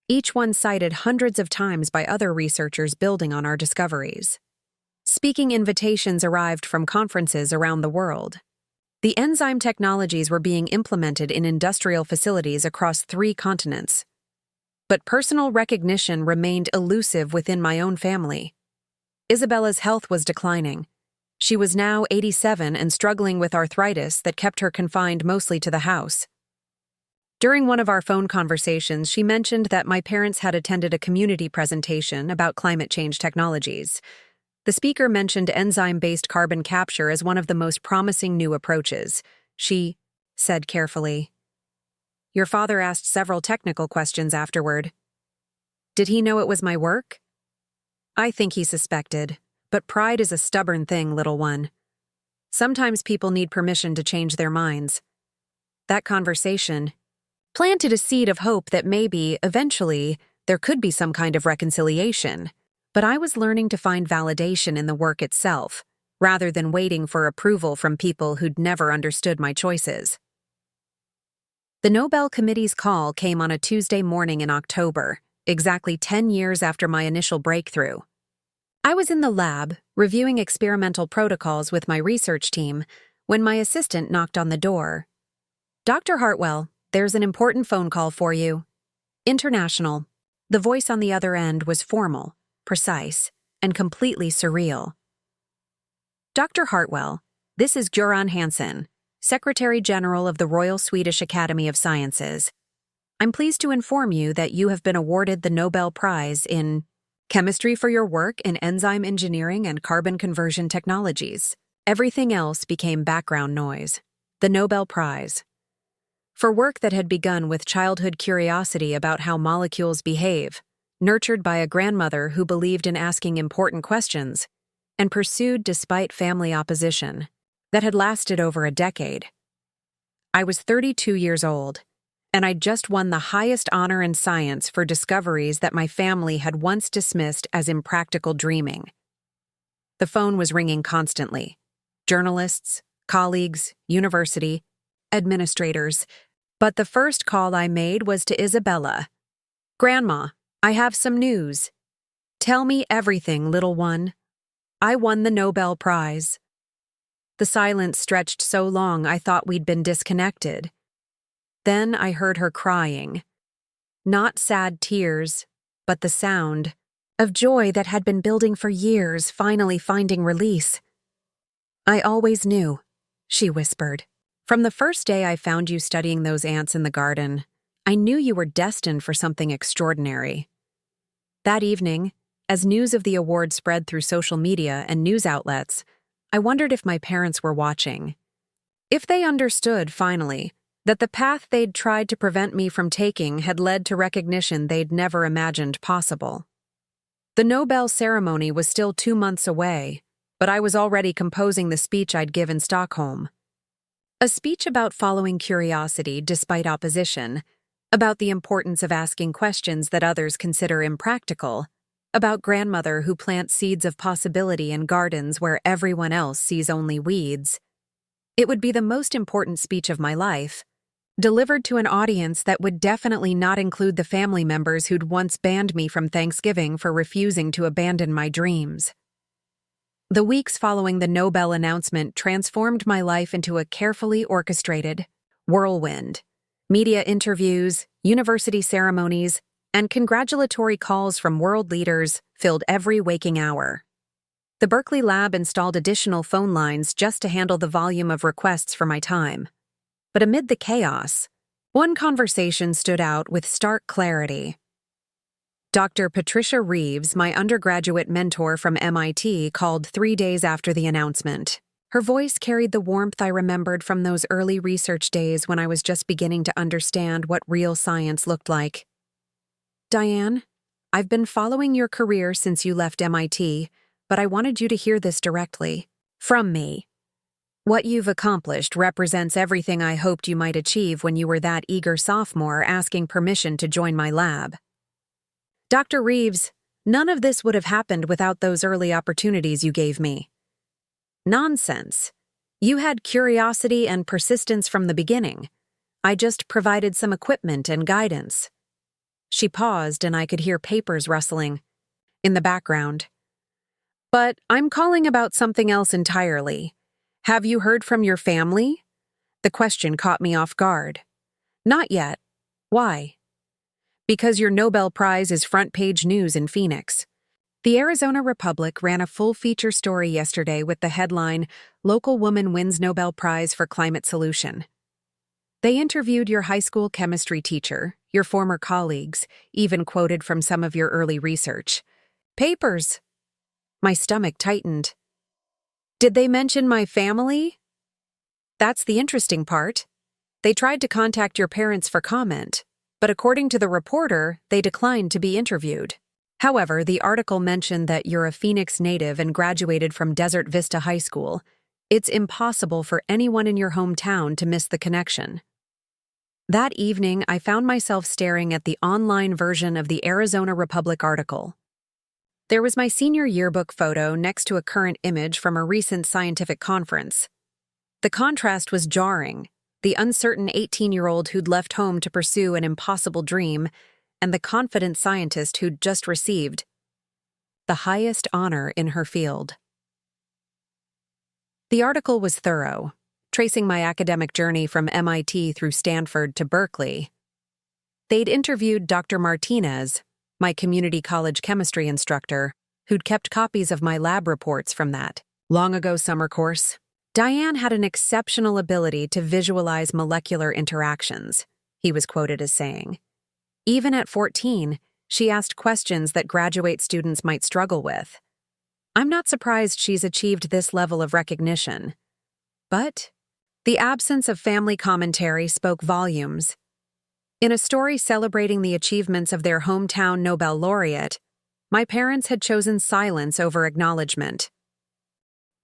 each one cited hundreds of times by other researchers building on our discoveries. Speaking invitations arrived from conferences around the world. The enzyme technologies were being implemented in industrial facilities across 3 continents. But personal recognition remained elusive within my own family. Isabella's health was declining. She was now 87 and struggling with arthritis that kept her confined mostly to the house. During one of our phone conversations, she mentioned that my parents had attended a community presentation about climate change technologies. The speaker mentioned enzyme-based carbon capture as one of the most promising new approaches. She said carefully, "Your father asked several technical questions afterward. Did he know it was my work?" I think he suspected, but pride is a stubborn thing, little one. Sometimes people need permission to change their minds. That conversation planted a seed of hope that maybe, eventually, there could be some kind of reconciliation. But I was learning to find validation in the work itself, rather than waiting for approval from people who'd never understood my choices. The Nobel Committee's call came on a Tuesday morning in October, exactly 10 years after my initial breakthrough. I was in the lab, reviewing experimental protocols with my research team, when my assistant knocked on the door. "Dr. Hartwell, there's an important phone call for you." International. The voice on the other end was formal, precise, and completely surreal. "Dr. Hartwell, this is Göran Hansson, Secretary General of the Royal Swedish Academy of Sciences. I'm pleased to inform you that you have been awarded the Nobel Prize in chemistry for your work in enzyme engineering and carbon conversion technologies." Everything else became background noise. The Nobel Prize. For work that had begun with childhood curiosity about how molecules behave, nurtured by a grandmother who believed in asking important questions, and pursued despite family opposition, that had lasted over a decade. I was 32 years old, and I'd just won the highest honor in science for discoveries that my family had once dismissed as impractical dreaming. The phone was ringing constantly. Journalists, colleagues, university, administrators. But the first call I made was to Isabella. "Grandma, I have some news. Tell me everything, little one. I won the Nobel Prize." The silence stretched so long I thought we'd been disconnected. Then I heard her crying. Not sad tears, but the sound of joy that had been building for years finally finding release. "I always knew," she whispered. "From the first day I found you studying those ants in the garden, I knew you were destined for something extraordinary." That evening, as news of the award spread through social media and news outlets, I wondered if my parents were watching. If they understood, finally, that the path they'd tried to prevent me from taking had led to recognition they'd never imagined possible. The Nobel ceremony was still 2 months away, but I was already composing the speech I'd give in Stockholm. A speech about following curiosity despite opposition, about the importance of asking questions that others consider impractical, about grandmother who plants seeds of possibility in gardens where everyone else sees only weeds. It would be the most important speech of my life, delivered to an audience that would definitely not include the family members who'd once banned me from Thanksgiving for refusing to abandon my dreams. The weeks following the Nobel announcement transformed my life into a carefully orchestrated whirlwind. Media interviews, university ceremonies, and congratulatory calls from world leaders filled every waking hour. The Berkeley lab installed additional phone lines just to handle the volume of requests for my time. But amid the chaos, one conversation stood out with stark clarity. Dr. Patricia Reeves, my undergraduate mentor from MIT, called 3 days after the announcement. Her voice carried the warmth I remembered from those early research days when I was just beginning to understand what real science looked like. "Diane, I've been following your career since you left MIT, but I wanted you to hear this directly. From me. What you've accomplished represents everything I hoped you might achieve when you were that eager sophomore asking permission to join my lab. Dr. Reeves, none of this would have happened without those early opportunities you gave me. Nonsense. You had curiosity and persistence from the beginning. I just provided some equipment and guidance. She paused, and I could hear papers rustling in the background. But I'm calling about something else entirely. Have you heard from your family? The question caught me off guard. Not yet. Why? Because your Nobel Prize is front-page news in Phoenix. The Arizona Republic ran a full-feature story yesterday with the headline, "Local Woman Wins Nobel Prize for Climate Solution." They interviewed your high school chemistry teacher, your former colleagues, even quoted from some of your early research. Papers. My stomach tightened. Did they mention my family? That's the interesting part. They tried to contact your parents for comment, but according to the reporter, they declined to be interviewed. However, the article mentioned that you're a Phoenix native and graduated from Desert Vista High School. It's impossible for anyone in your hometown to miss the connection. That evening, I found myself staring at the online version of the Arizona Republic article. There was my senior yearbook photo next to a current image from a recent scientific conference. The contrast was jarring, the uncertain 18-year-old who'd left home to pursue an impossible dream, and the confident scientist who'd just received the highest honor in her field. The article was thorough, tracing my academic journey from MIT through Stanford to Berkeley. They'd interviewed Dr. Martinez, my community college chemistry instructor, who'd kept copies of my lab reports from that long-ago summer course. Diane had an exceptional ability to visualize molecular interactions, he was quoted as saying. Even at 14, she asked questions that graduate students might struggle with. I'm not surprised she's achieved this level of recognition. But the absence of family commentary spoke volumes. In a story celebrating the achievements of their hometown Nobel laureate, my parents had chosen silence over acknowledgement.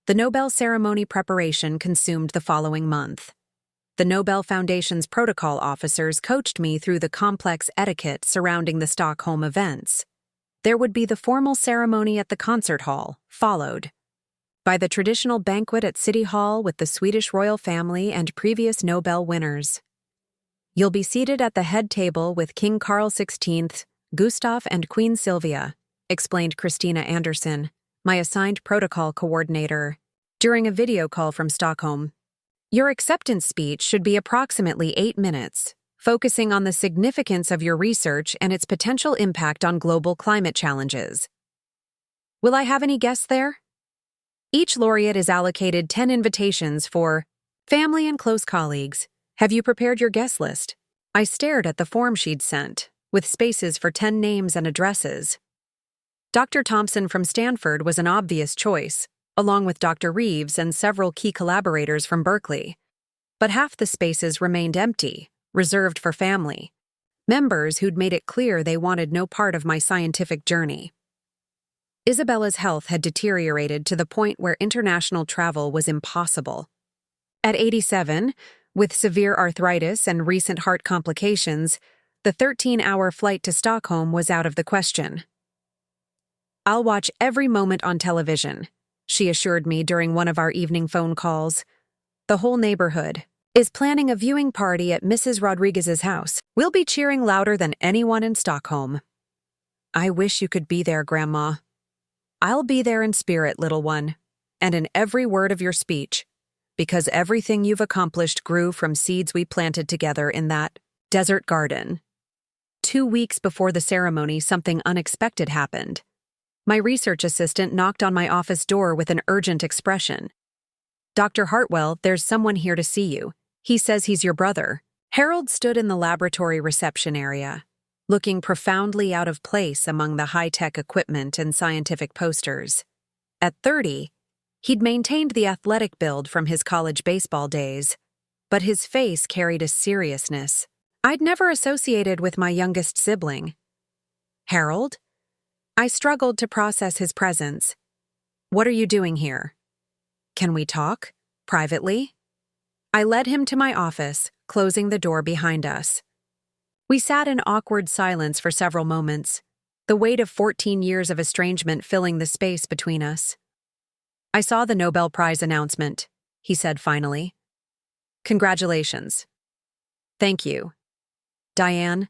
The Nobel ceremony preparation consumed the following month. The Nobel Foundation's protocol officers coached me through the complex etiquette surrounding the Stockholm events. There would be the formal ceremony at the concert hall, followed by the traditional banquet at City Hall with the Swedish royal family and previous Nobel winners. You'll be seated at the head table with King Carl XVI, Gustav, and Queen Sylvia, explained Christina Anderson, my assigned protocol coordinator, during a video call from Stockholm. Your acceptance speech should be approximately 8 minutes, focusing on the significance of your research and its potential impact on global climate challenges. Will I have any guests there? Each laureate is allocated 10 invitations for family and close colleagues. Have you prepared your guest list? I stared at the form she'd sent, with spaces for 10 names and addresses. Dr. Thompson from Stanford was an obvious choice, along with Dr. Reeves and several key collaborators from Berkeley. But half the spaces remained empty, reserved for family, members who'd made it clear they wanted no part of my scientific journey. Isabella's health had deteriorated to the point where international travel was impossible. At 87, with severe arthritis and recent heart complications, the 13-hour flight to Stockholm was out of the question. I'll watch every moment on television, she assured me during one of our evening phone calls. The whole neighborhood is planning a viewing party at Mrs. Rodriguez's house. We'll be cheering louder than anyone in Stockholm. I wish you could be there, Grandma. I'll be there in spirit, little one, and in every word of your speech, because everything you've accomplished grew from seeds we planted together in that desert garden. 2 weeks before the ceremony, something unexpected happened. My research assistant knocked on my office door with an urgent expression. Dr. Hartwell, there's someone here to see you. He says he's your brother. Harold stood in the laboratory reception area, looking profoundly out of place among the high-tech equipment and scientific posters. At 30, he'd maintained the athletic build from his college baseball days, but his face carried a seriousness I'd never associated with my youngest sibling. Harold? I struggled to process his presence. What are you doing here? Can we talk? Privately? I led him to my office, closing the door behind us. We sat in awkward silence for several moments, the weight of 14 years of estrangement filling the space between us. I saw the Nobel Prize announcement, he said finally. Congratulations. Thank you. Diane,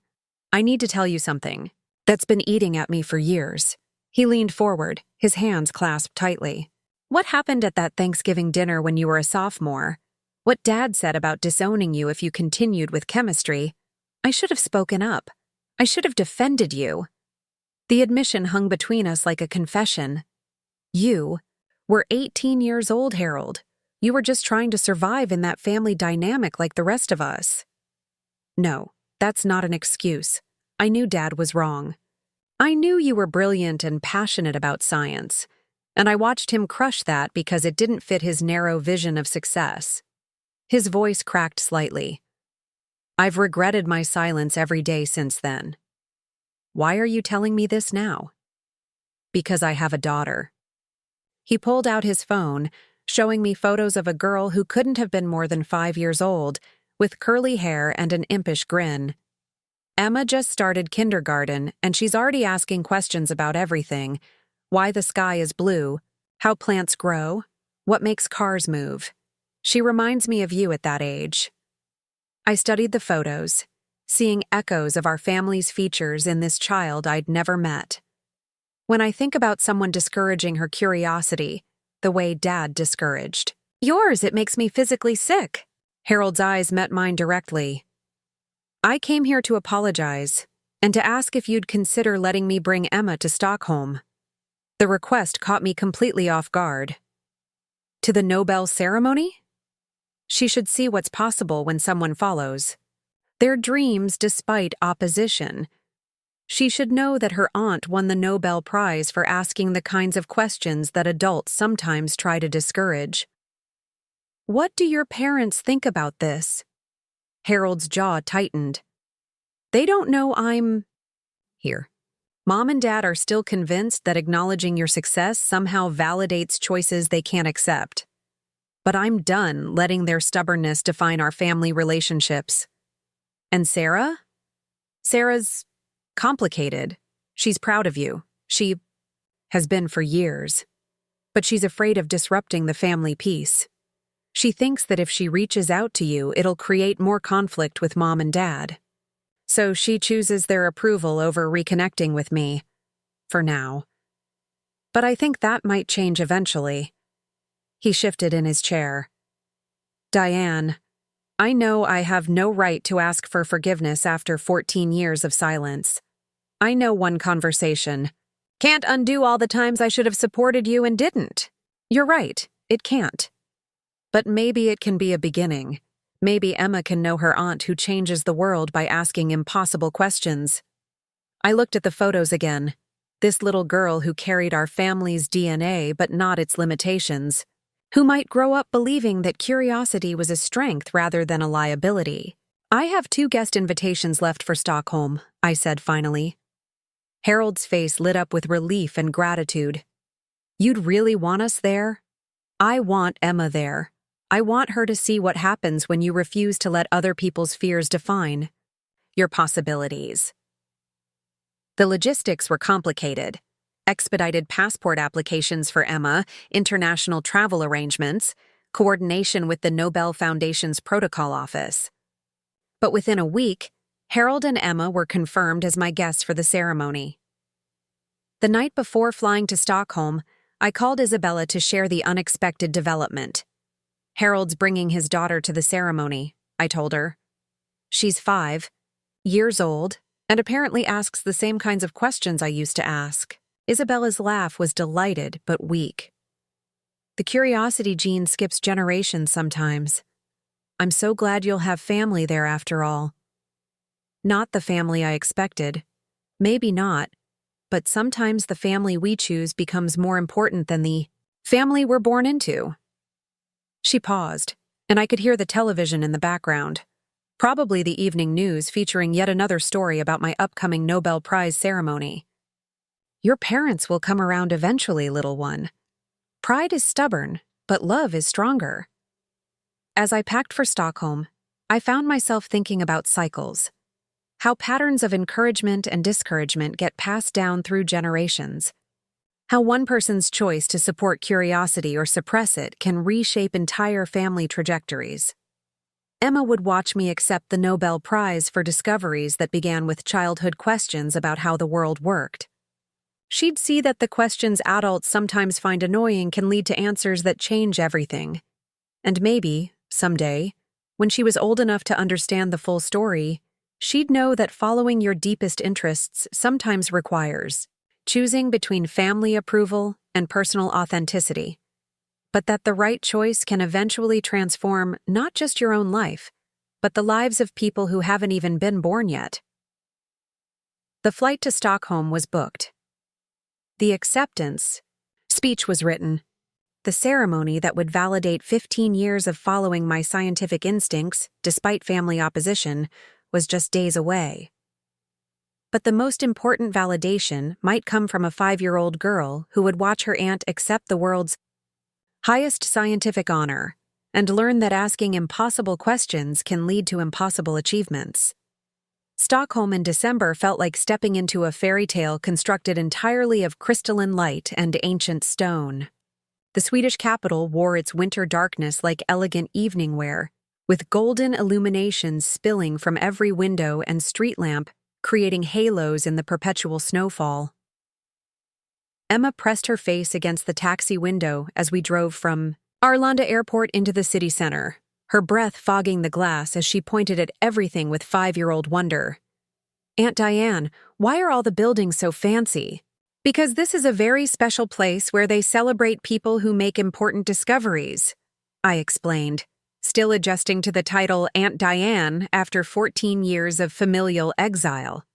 I need to tell you something that's been eating at me for years. He leaned forward, his hands clasped tightly. What happened at that Thanksgiving dinner when you were a sophomore? What Dad said about disowning you if you continued with chemistry? I should have spoken up. I should have defended you. The admission hung between us like a confession. You were 18 years old, Harold. You were just trying to survive in that family dynamic like the rest of us. No, that's not an excuse. I knew Dad was wrong. I knew you were brilliant and passionate about science, and I watched him crush that because it didn't fit his narrow vision of success. His voice cracked slightly. I've regretted my silence every day since then. Why are you telling me this now? Because I have a daughter. He pulled out his phone, showing me photos of a girl who couldn't have been more than 5 years old, with curly hair and an impish grin. Emma just started kindergarten, and she's already asking questions about everything: why the sky is blue, how plants grow, what makes cars move. She reminds me of you at that age. I studied the photos, seeing echoes of our family's features in this child I'd never met. When I think about someone discouraging her curiosity, the way Dad discouraged yours, it makes me physically sick. Harold's eyes met mine directly. I came here to apologize and to ask if you'd consider letting me bring Emma to Stockholm. The request caught me completely off guard. To the Nobel ceremony? She should see what's possible when someone follows their dreams despite opposition. She should know that her aunt won the Nobel Prize for asking the kinds of questions that adults sometimes try to discourage. What do your parents think about this? Harold's jaw tightened. They don't know I'm here. Mom and Dad are still convinced that acknowledging your success somehow validates choices they can't accept. But I'm done letting their stubbornness define our family relationships. And Sarah? Sarah's complicated. She's proud of you. She has been for years. But she's afraid of disrupting the family peace. She thinks that if she reaches out to you, it'll create more conflict with Mom and Dad. So she chooses their approval over reconnecting with me. For now. But I think that might change eventually. He shifted in his chair. Diane, I know I have no right to ask for forgiveness after 14 years of silence. I know one conversation. Can't undo all the times I should have supported you and didn't. You're right, it can't. But maybe it can be a beginning. Maybe Emma can know her aunt who changes the world by asking impossible questions. I looked at the photos again. This little girl who carried our family's DNA but not its limitations. Who might grow up believing that curiosity was a strength rather than a liability. I have 2 guest invitations left for Stockholm, I said finally. Harold's face lit up with relief and gratitude. You'd really want us there? I want Emma there. I want her to see what happens when you refuse to let other people's fears define your possibilities. The logistics were complicated. Expedited passport applications for Emma, international travel arrangements, coordination with the Nobel Foundation's protocol office. But within a week, Harold and Emma were confirmed as my guests for the ceremony. The night before flying to Stockholm, I called Isabella to share the unexpected development. Harold's bringing his daughter to the ceremony, I told her. She's 5 years old, and apparently asks the same kinds of questions I used to ask. Isabella's laugh was delighted but weak. The curiosity gene skips generations sometimes. I'm so glad you'll have family there after all. Not the family I expected. Maybe not, but sometimes the family we choose becomes more important than the family we're born into. She paused, and I could hear the television in the background. Probably the evening news featuring yet another story about my upcoming Nobel Prize ceremony. Your parents will come around eventually, little one. Pride is stubborn, but love is stronger. As I packed for Stockholm, I found myself thinking about cycles, how patterns of encouragement and discouragement get passed down through generations, how one person's choice to support curiosity or suppress it can reshape entire family trajectories. Emma would watch me accept the Nobel Prize for discoveries that began with childhood questions about how the world worked. She'd see that the questions adults sometimes find annoying can lead to answers that change everything. And maybe, someday, when she was old enough to understand the full story, she'd know that following your deepest interests sometimes requires choosing between family approval and personal authenticity, but that the right choice can eventually transform not just your own life, but the lives of people who haven't even been born yet. The flight to Stockholm was booked. The acceptance speech was written. The ceremony that would validate 15 years of following my scientific instincts, despite family opposition, was just days away. But the most important validation might come from a 5-year-old girl who would watch her aunt accept the world's highest scientific honor and learn that asking impossible questions can lead to impossible achievements. Stockholm in December felt like stepping into a fairy tale constructed entirely of crystalline light and ancient stone. The Swedish capital wore its winter darkness like elegant evening wear, with golden illuminations spilling from every window and street lamp, creating halos in the perpetual snowfall. Emma pressed her face against the taxi window as we drove from Arlanda Airport into the city center, her breath fogging the glass as she pointed at everything with 5-year-old wonder. "Aunt Diane, why are all the buildings so fancy?" "Because this is a very special place where they celebrate people who make important discoveries," I explained, still adjusting to the title Aunt Diane after 14 years of familial exile.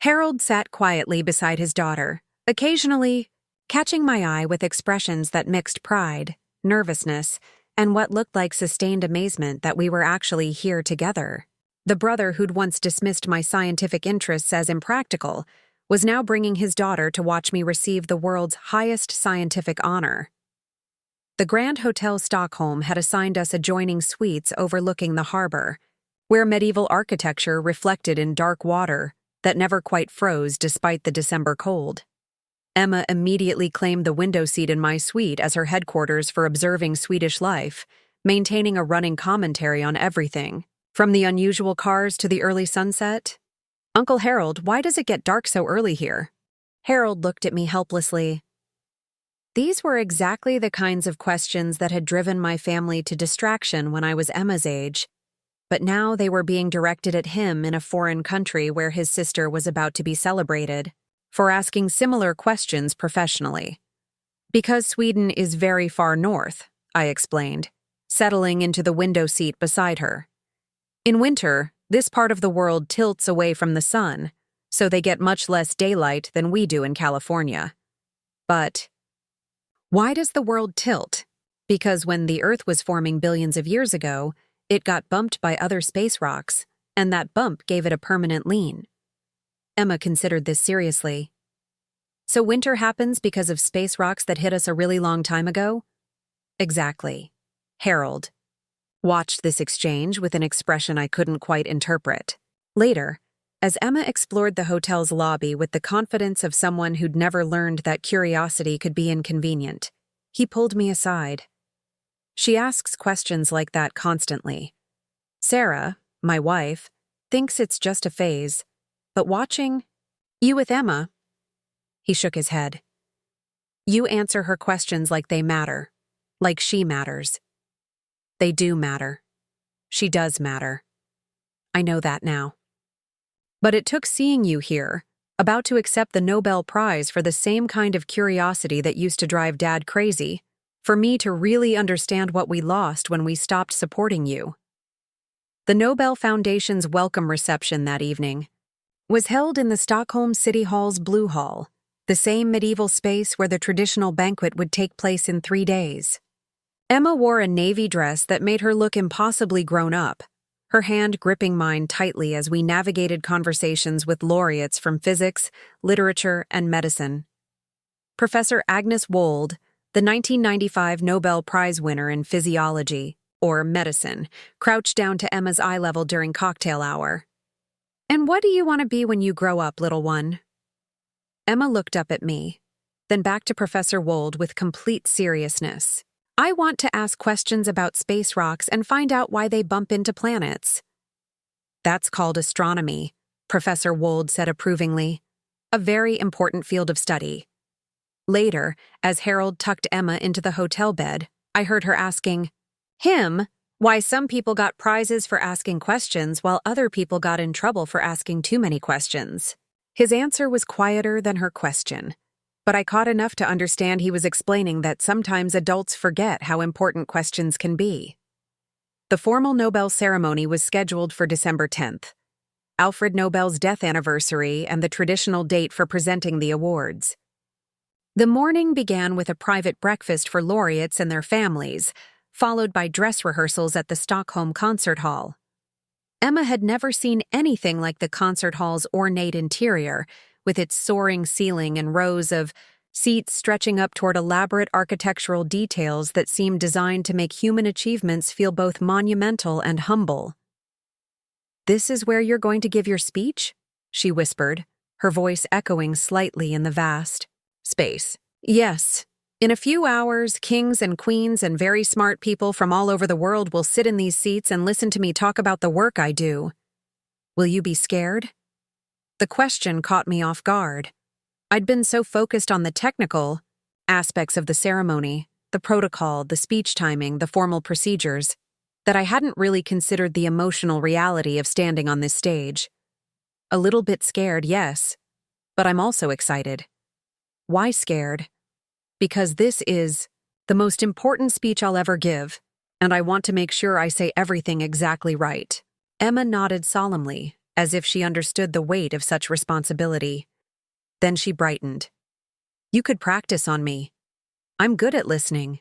Harold sat quietly beside his daughter, occasionally catching my eye with expressions that mixed pride, nervousness, and what looked like sustained amazement that we were actually here together. The brother who'd once dismissed my scientific interests as impractical was now bringing his daughter to watch me receive the world's highest scientific honor. The Grand Hotel Stockholm had assigned us adjoining suites overlooking the harbor, where medieval architecture reflected in dark water that never quite froze despite the December cold. Emma immediately claimed the window seat in my suite as her headquarters for observing Swedish life, maintaining a running commentary on everything, from the unusual cars to the early sunset. "Uncle Harold, why does it get dark so early here?" Harold looked at me helplessly. These were exactly the kinds of questions that had driven my family to distraction when I was Emma's age, but now they were being directed at him in a foreign country where his sister was about to be celebrated for asking similar questions professionally. "Because Sweden is very far north," I explained, settling into the window seat beside her. "In winter, this part of the world tilts away from the sun, so they get much less daylight than we do in California. But why does the world tilt? Because when the Earth was forming billions of years ago, it got bumped by other space rocks, and that bump gave it a permanent lean." Emma considered this seriously. "So winter happens because of space rocks that hit us a really long time ago?" "Exactly." Harold watched this exchange with an expression I couldn't quite interpret. Later, as Emma explored the hotel's lobby with the confidence of someone who'd never learned that curiosity could be inconvenient, he pulled me aside. "She asks questions like that constantly. Sarah, my wife, thinks it's just a phase, but watching you with Emma," he shook his head, "you answer her questions like they matter, like she matters. They do matter. She does matter. I know that now. But it took seeing you here, about to accept the Nobel Prize for the same kind of curiosity that used to drive Dad crazy, for me to really understand what we lost when we stopped supporting you." The Nobel Foundation's welcome reception that evening was held in the Stockholm City Hall's Blue Hall, the same medieval space where the traditional banquet would take place in 3 days. Emma wore a navy dress that made her look impossibly grown up, her hand gripping mine tightly as we navigated conversations with laureates from physics, literature, and medicine. Professor Agnes Wold, the 1995 Nobel Prize winner in physiology, or medicine, crouched down to Emma's eye level during cocktail hour. "And what do you want to be when you grow up, little one?" Emma looked up at me, then back to Professor Wold with complete seriousness. "I want to ask questions about space rocks and find out why they bump into planets." "That's called astronomy," Professor Wold said approvingly. "A very important field of study." Later, as Harold tucked Emma into the hotel bed, I heard her asking him why some people got prizes for asking questions while other people got in trouble for asking too many questions. His answer was quieter than her question, but I caught enough to understand he was explaining that sometimes adults forget how important questions can be. The formal Nobel ceremony was scheduled for December 10th, Alfred Nobel's death anniversary and the traditional date for presenting the awards. The morning began with a private breakfast for laureates and their families, followed by dress rehearsals at the Stockholm Concert Hall. Emma had never seen anything like the concert hall's ornate interior, with its soaring ceiling and rows of seats stretching up toward elaborate architectural details that seemed designed to make human achievements feel both monumental and humble. "This is where you're going to give your speech?" she whispered, her voice echoing slightly in the vast space. "Yes. In a few hours, kings and queens and very smart people from all over the world will sit in these seats and listen to me talk about the work I do. Will you be scared?" The question caught me off guard. I'd been so focused on the technical aspects of the ceremony, the protocol, the speech timing, the formal procedures, that I hadn't really considered the emotional reality of standing on this stage. A little bit scared, yes, but I'm also excited. Why scared? Because this is the most important speech I'll ever give, and I want to make sure I say everything exactly right. Emma nodded solemnly, as if she understood the weight of such responsibility. Then she brightened. "You could practice on me. I'm good at listening."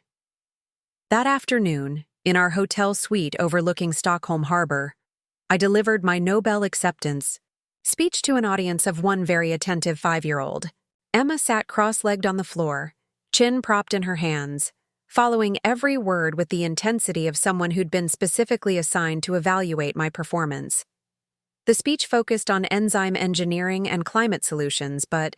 That afternoon, in our hotel suite overlooking Stockholm Harbor, I delivered my Nobel acceptance speech to an audience of one very attentive 5-year-old. Emma sat cross-legged on the floor, chin propped in her hands, following every word with the intensity of someone who'd been specifically assigned to evaluate my performance. The speech focused on enzyme engineering and climate solutions, but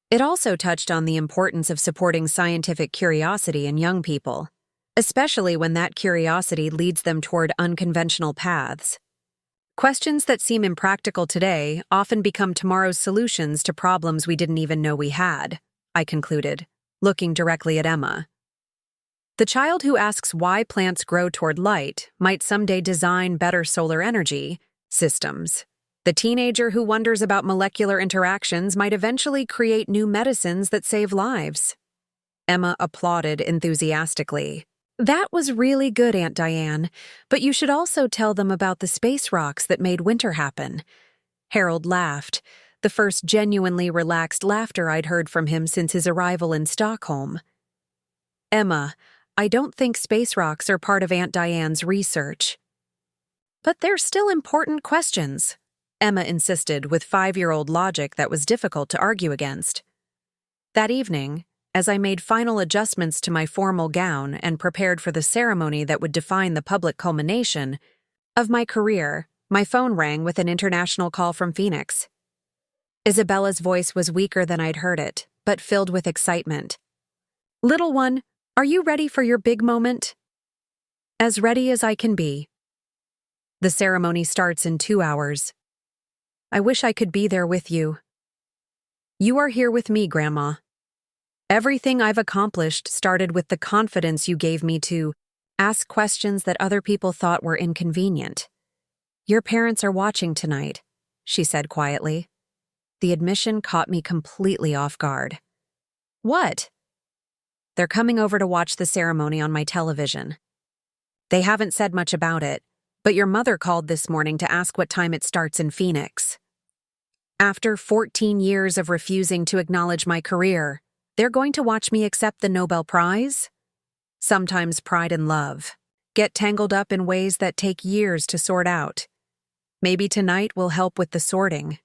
it also touched on the importance of supporting scientific curiosity in young people, especially when that curiosity leads them toward unconventional paths. Questions that seem impractical today often become tomorrow's solutions to problems we didn't even know we had, I concluded, looking directly at Emma. The child who asks why plants grow toward light might someday design better solar energy systems. The teenager who wonders about molecular interactions might eventually create new medicines that save lives. Emma applauded enthusiastically. "That was really good, Aunt Diane, but you should also tell them about the space rocks that made winter happen." Harold laughed, the first genuinely relaxed laughter I'd heard from him since his arrival in Stockholm. "Emma, I don't think space rocks are part of Aunt Diane's research." "But they're still important questions," Emma insisted with 5-year-old logic that was difficult to argue against. That evening, as I made final adjustments to my formal gown and prepared for the ceremony that would define the public culmination of my career, my phone rang with an international call from Phoenix. Isabella's voice was weaker than I'd heard it, but filled with excitement. "Little one, are you ready for your big moment?" "As ready as I can be." "The ceremony starts in 2 hours. I wish I could be there with you." "You are here with me, Grandma. Everything I've accomplished started with the confidence you gave me to ask questions that other people thought were inconvenient. Your parents are watching tonight," she said quietly. The admission caught me completely off guard. "What?" "They're coming over to watch the ceremony on my television. They haven't said much about it, but your mother called this morning to ask what time it starts in Phoenix. After 14 years of refusing to acknowledge my career, they're going to watch me accept the Nobel Prize? Sometimes pride and love get tangled up in ways that take years to sort out. Maybe tonight will help with the sorting."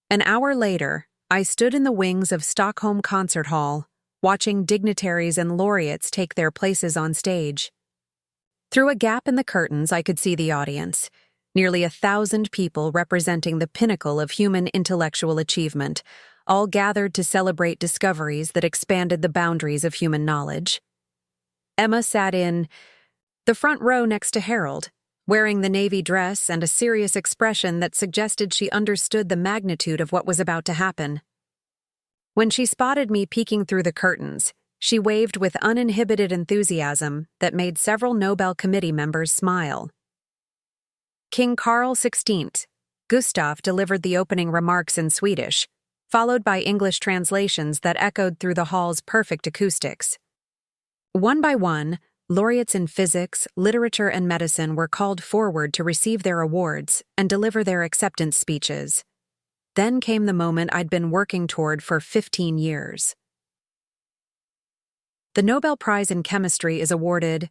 An hour later, I stood in the wings of Stockholm Concert Hall, watching dignitaries and laureates take their places on stage. Through a gap in the curtains, I could see the audience. Nearly 1,000 people representing the pinnacle of human intellectual achievement, all gathered to celebrate discoveries that expanded the boundaries of human knowledge. Emma sat in the front row next to Harold, wearing the navy dress and a serious expression that suggested she understood the magnitude of what was about to happen. When she spotted me peeking through the curtains, she waved with uninhibited enthusiasm that made several Nobel Committee members smile. King Carl XVI, Gustav, delivered the opening remarks in Swedish, followed by English translations that echoed through the hall's perfect acoustics. One by one, laureates in physics, literature, and medicine were called forward to receive their awards and deliver their acceptance speeches. Then came the moment I'd been working toward for 15 years. The Nobel Prize in Chemistry is awarded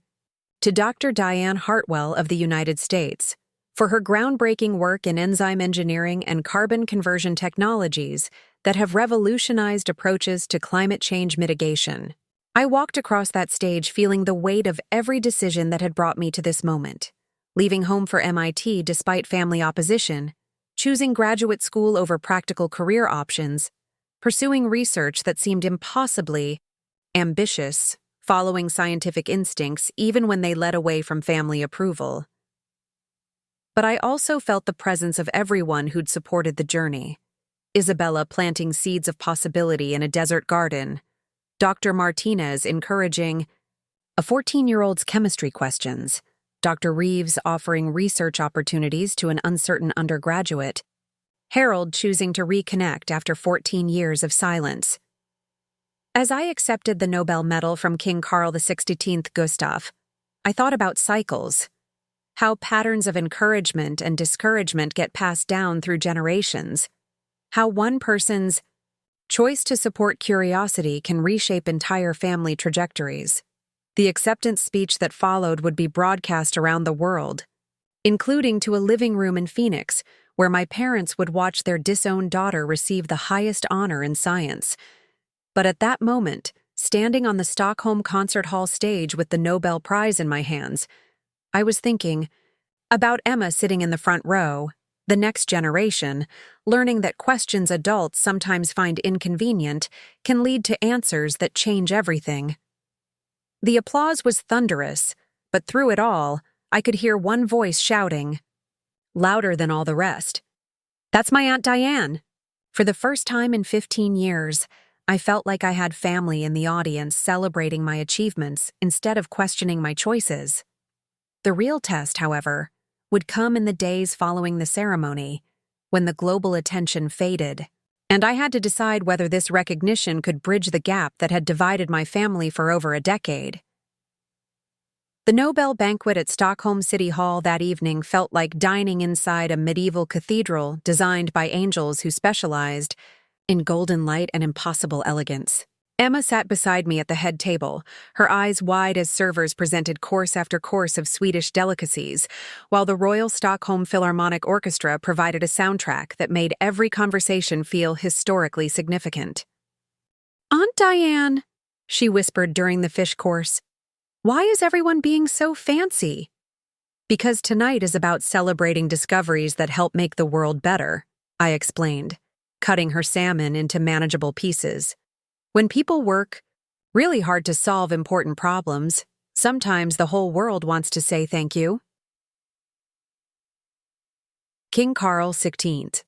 to Dr. Diane Hartwell of the United States for her groundbreaking work in enzyme engineering and carbon conversion technologies that have revolutionized approaches to climate change mitigation. I walked across that stage feeling the weight of every decision that had brought me to this moment. Leaving home for MIT despite family opposition, choosing graduate school over practical career options, pursuing research that seemed impossibly ambitious, following scientific instincts even when they led away from family approval. But I also felt the presence of everyone who'd supported the journey. Isabella planting seeds of possibility in a desert garden, Dr. Martinez encouraging a 14-year-old's chemistry questions, Dr. Reeves offering research opportunities to an uncertain undergraduate, Harold choosing to reconnect after 14 years of silence. As I accepted the Nobel medal from King Carl XVI Gustav, I thought about cycles, how patterns of encouragement and discouragement get passed down through generations, how one person's choice to support curiosity can reshape entire family trajectories. The acceptance speech that followed would be broadcast around the world, including to a living room in Phoenix, where my parents would watch their disowned daughter receive the highest honor in science. But at that moment, standing on the Stockholm Concert Hall stage with the Nobel Prize in my hands, I was thinking about Emma sitting in the front row, the next generation, learning that questions adults sometimes find inconvenient can lead to answers that change everything. The applause was thunderous, but through it all, I could hear one voice shouting, louder than all the rest, "That's my Aunt Diane!" For the first time in 15 years, I felt like I had family in the audience celebrating my achievements instead of questioning my choices. The real test, however, would come in the days following the ceremony, when the global attention faded, and I had to decide whether this recognition could bridge the gap that had divided my family for over a decade. The Nobel banquet at Stockholm City Hall that evening felt like dining inside a medieval cathedral designed by angels who specialized in golden light and impossible elegance. Emma sat beside me at the head table, her eyes wide as servers presented course after course of Swedish delicacies, while the Royal Stockholm Philharmonic Orchestra provided a soundtrack that made every conversation feel historically significant. "Aunt Diane," she whispered during the fish course, "why is everyone being so fancy?" "Because tonight is about celebrating discoveries that help make the world better," I explained, cutting her salmon into manageable pieces. When people work really hard to solve important problems, sometimes the whole world wants to say thank you. King Carl XVI.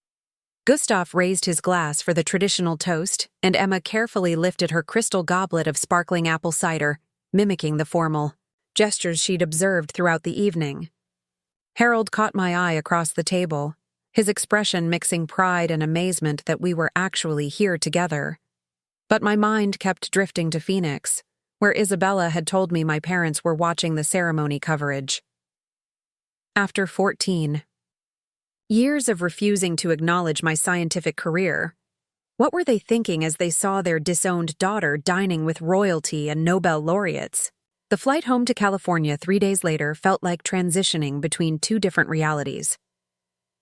Gustav raised his glass for the traditional toast, and Emma carefully lifted her crystal goblet of sparkling apple cider, mimicking the formal gestures she'd observed throughout the evening. Harold caught my eye across the table, his expression mixing pride and amazement that we were actually here together. But my mind kept drifting to Phoenix, where Isabella had told me my parents were watching the ceremony coverage. After 14 years of refusing to acknowledge my scientific career, what were they thinking as they saw their disowned daughter dining with royalty and Nobel laureates? The flight home to California 3 days later felt like transitioning between two different realities.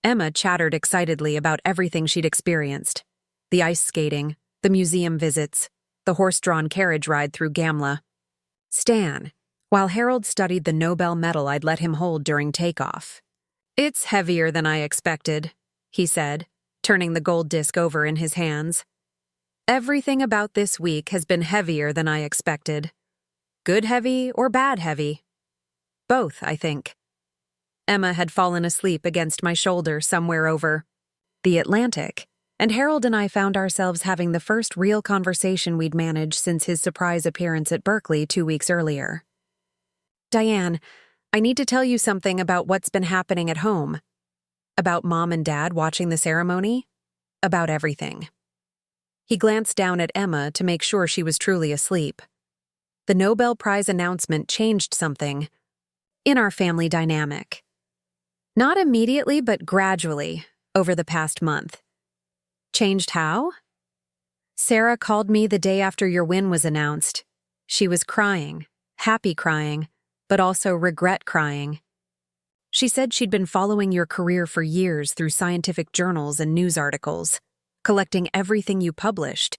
Emma chattered excitedly about everything she'd experienced: the ice skating, the museum visits, the horse-drawn carriage ride through Gamla. Stan, while Harold studied the Nobel medal I'd let him hold during takeoff. "It's heavier than I expected," he said, turning the gold disc over in his hands. "Everything about this week has been heavier than I expected. Good heavy or bad heavy? Both, I think." Emma had fallen asleep against my shoulder somewhere over the Atlantic, and Harold and I found ourselves having the first real conversation we'd managed since his surprise appearance at Berkeley 2 weeks earlier. "Diane, I need to tell you something about what's been happening at home. About Mom and Dad watching the ceremony. About everything." He glanced down at Emma to make sure she was truly asleep. The Nobel Prize announcement changed something in our family dynamic. Not immediately, but gradually, over the past month. Changed how? Sarah called me the day after your win was announced. She was crying, happy crying, but also regret crying. She said she'd been following your career for years through scientific journals and news articles, collecting everything you published,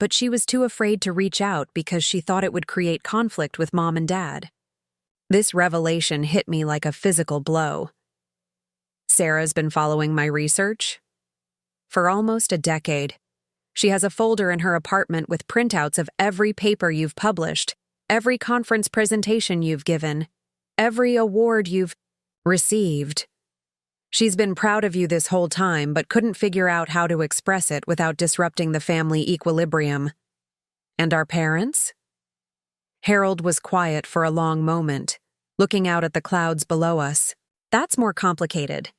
but she was too afraid to reach out because she thought it would create conflict with Mom and Dad. This revelation hit me like a physical blow. Sarah's been following my research for almost a decade. She has a folder in her apartment with printouts of every paper you've published, every conference presentation you've given, every award you've received. She's been proud of you this whole time, but couldn't figure out how to express it without disrupting the family equilibrium. And our parents? Harold was quiet for a long moment, looking out at the clouds below us. That's more complicated.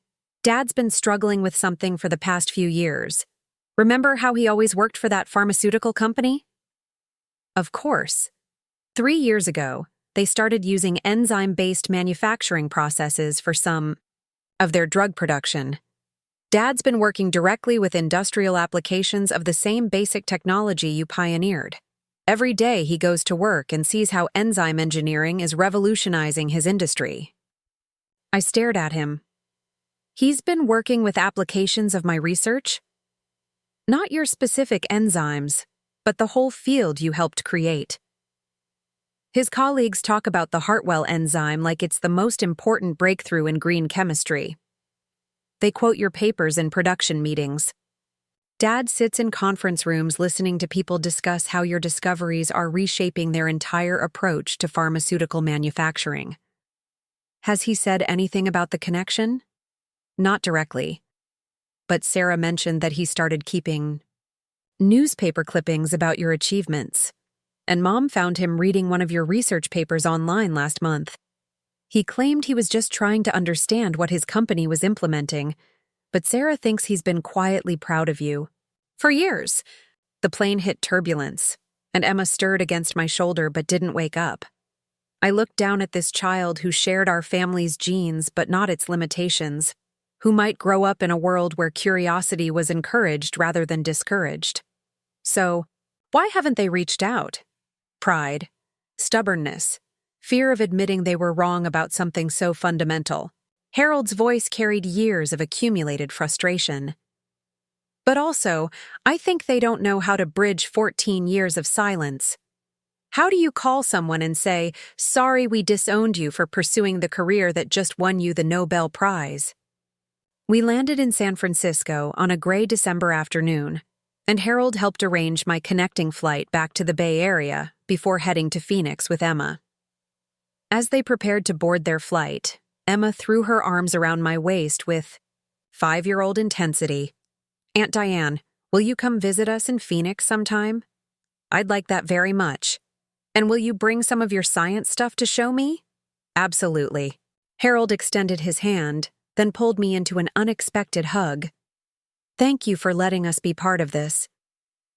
Dad's been struggling with something for the past few years. Remember how he always worked for that pharmaceutical company? Of course. 3 years ago, they started using enzyme-based manufacturing processes for some of their drug production. Dad's been working directly with industrial applications of the same basic technology you pioneered. Every day he goes to work and sees how enzyme engineering is revolutionizing his industry. I stared at him. He's been working with applications of my research? Not your specific enzymes, but the whole field you helped create. His colleagues talk about the Hartwell enzyme like it's the most important breakthrough in green chemistry. They quote your papers in production meetings. Dad sits in conference rooms listening to people discuss how your discoveries are reshaping their entire approach to pharmaceutical manufacturing. Has he said anything about the connection? Not directly. But Sarah mentioned that he started keeping newspaper clippings about your achievements, and Mom found him reading one of your research papers online last month. He claimed he was just trying to understand what his company was implementing, but Sarah thinks he's been quietly proud of you. For years. The plane hit turbulence, and Emma stirred against my shoulder but didn't wake up. I looked down at this child who shared our family's genes but not its limitations, who might grow up in a world where curiosity was encouraged rather than discouraged. So, why haven't they reached out? Pride, stubbornness, fear of admitting they were wrong about something so fundamental. Harold's voice carried years of accumulated frustration. But also, I think they don't know how to bridge 14 years of silence. How do you call someone and say, "Sorry we disowned you for pursuing the career that just won you the Nobel Prize"? We landed in San Francisco on a gray December afternoon, and Harold helped arrange my connecting flight back to the Bay Area before heading to Phoenix with Emma. As they prepared to board their flight, Emma threw her arms around my waist with 5-year-old intensity. "Aunt Diane, will you come visit us in Phoenix sometime? I'd like that very much. And will you bring some of your science stuff to show me?" "Absolutely." Harold extended his hand, then pulled me into an unexpected hug. "Thank you for letting us be part of this.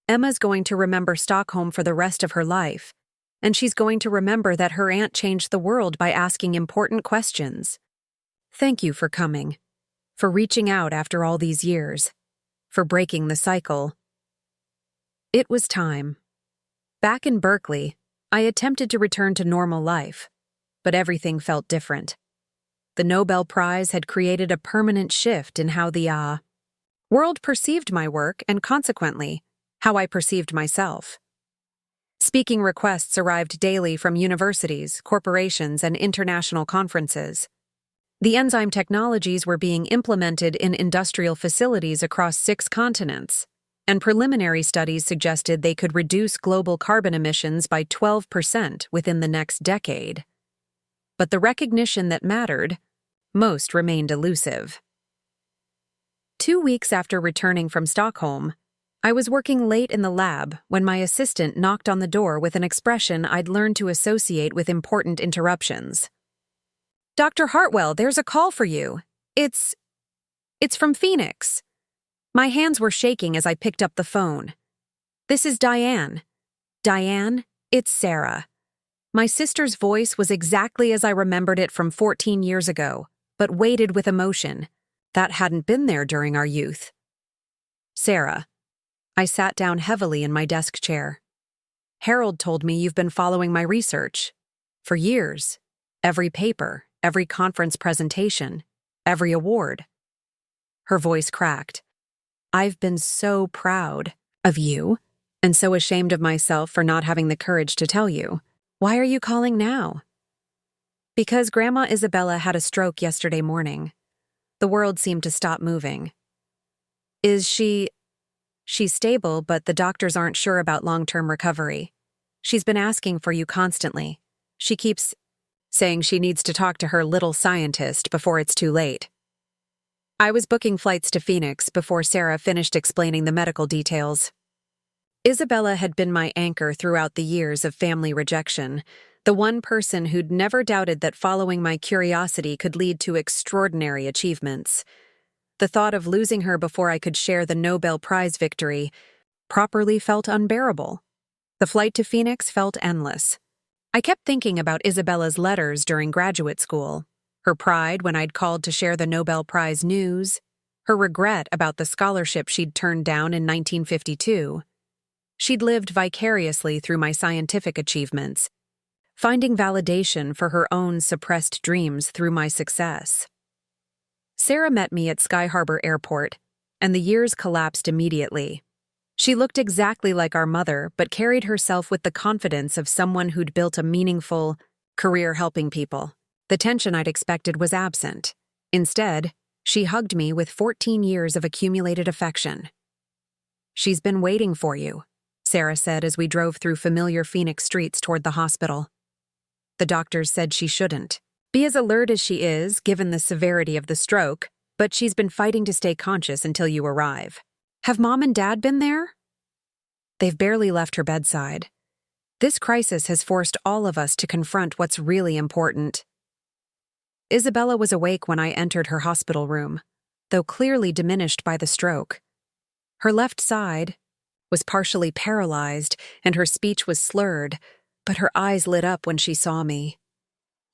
Emma's going to remember Stockholm for the rest of her life, and she's going to remember that her aunt changed the world by asking important questions. Thank you for coming, for reaching out after all these years, for breaking the cycle." It was time. Back in Berkeley, I attempted to return to normal life, but everything felt different. The Nobel Prize had created a permanent shift in how the world perceived my work and, consequently, how I perceived myself. Speaking requests arrived daily from universities, corporations, and international conferences. The enzyme technologies were being implemented in industrial facilities across 6 continents, and preliminary studies suggested they could reduce global carbon emissions by 12% within the next decade. But the recognition that mattered most remained elusive. 2 weeks after returning from Stockholm, I was working late in the lab when my assistant knocked on the door with an expression I'd learned to associate with important interruptions. "Dr. Hartwell, there's a call for you. It's from Phoenix." My hands were shaking as I picked up the phone. "This is Diane." "Diane, it's Sarah." My sister's voice was exactly as I remembered it from 14 years ago, but weighted with emotion that hadn't been there during our youth. "Sarah." I sat down heavily in my desk chair. "Harold told me you've been following my research. For years. Every paper, every conference presentation, every award." Her voice cracked. "I've been so proud of you, and so ashamed of myself for not having the courage to tell you. Why are you calling now?" "Because Grandma Isabella had a stroke yesterday morning. The world seemed to stop moving." "Is she..." "She's stable, but the doctors aren't sure about long-term recovery. She's been asking for you constantly. She keeps saying she needs to talk to her little scientist before it's too late." I was booking flights to Phoenix before Sarah finished explaining the medical details. Isabella had been my anchor throughout the years of family rejection, the one person who'd never doubted that following my curiosity could lead to extraordinary achievements. The thought of losing her before I could share the Nobel Prize victory properly felt unbearable. The flight to Phoenix felt endless. I kept thinking about Isabella's letters during graduate school, her pride when I'd called to share the Nobel Prize news, her regret about the scholarship she'd turned down in 1952. She'd lived vicariously through my scientific achievements, finding validation for her own suppressed dreams through my success. Sarah met me at Sky Harbor Airport, and the years collapsed immediately. She looked exactly like our mother, but carried herself with the confidence of someone who'd built a meaningful career helping people. The tension I'd expected was absent. Instead, she hugged me with 14 years of accumulated affection. "She's been waiting for you," Sarah said as we drove through familiar Phoenix streets toward the hospital. "The doctors said she shouldn't be as alert as she is, given the severity of the stroke, but she's been fighting to stay conscious until you arrive." "Have Mom and Dad been there?" "They've barely left her bedside. This crisis has forced all of us to confront what's really important." Isabella was awake when I entered her hospital room, though clearly diminished by the stroke. Her left side was partially paralyzed, and her speech was slurred, but her eyes lit up when she saw me.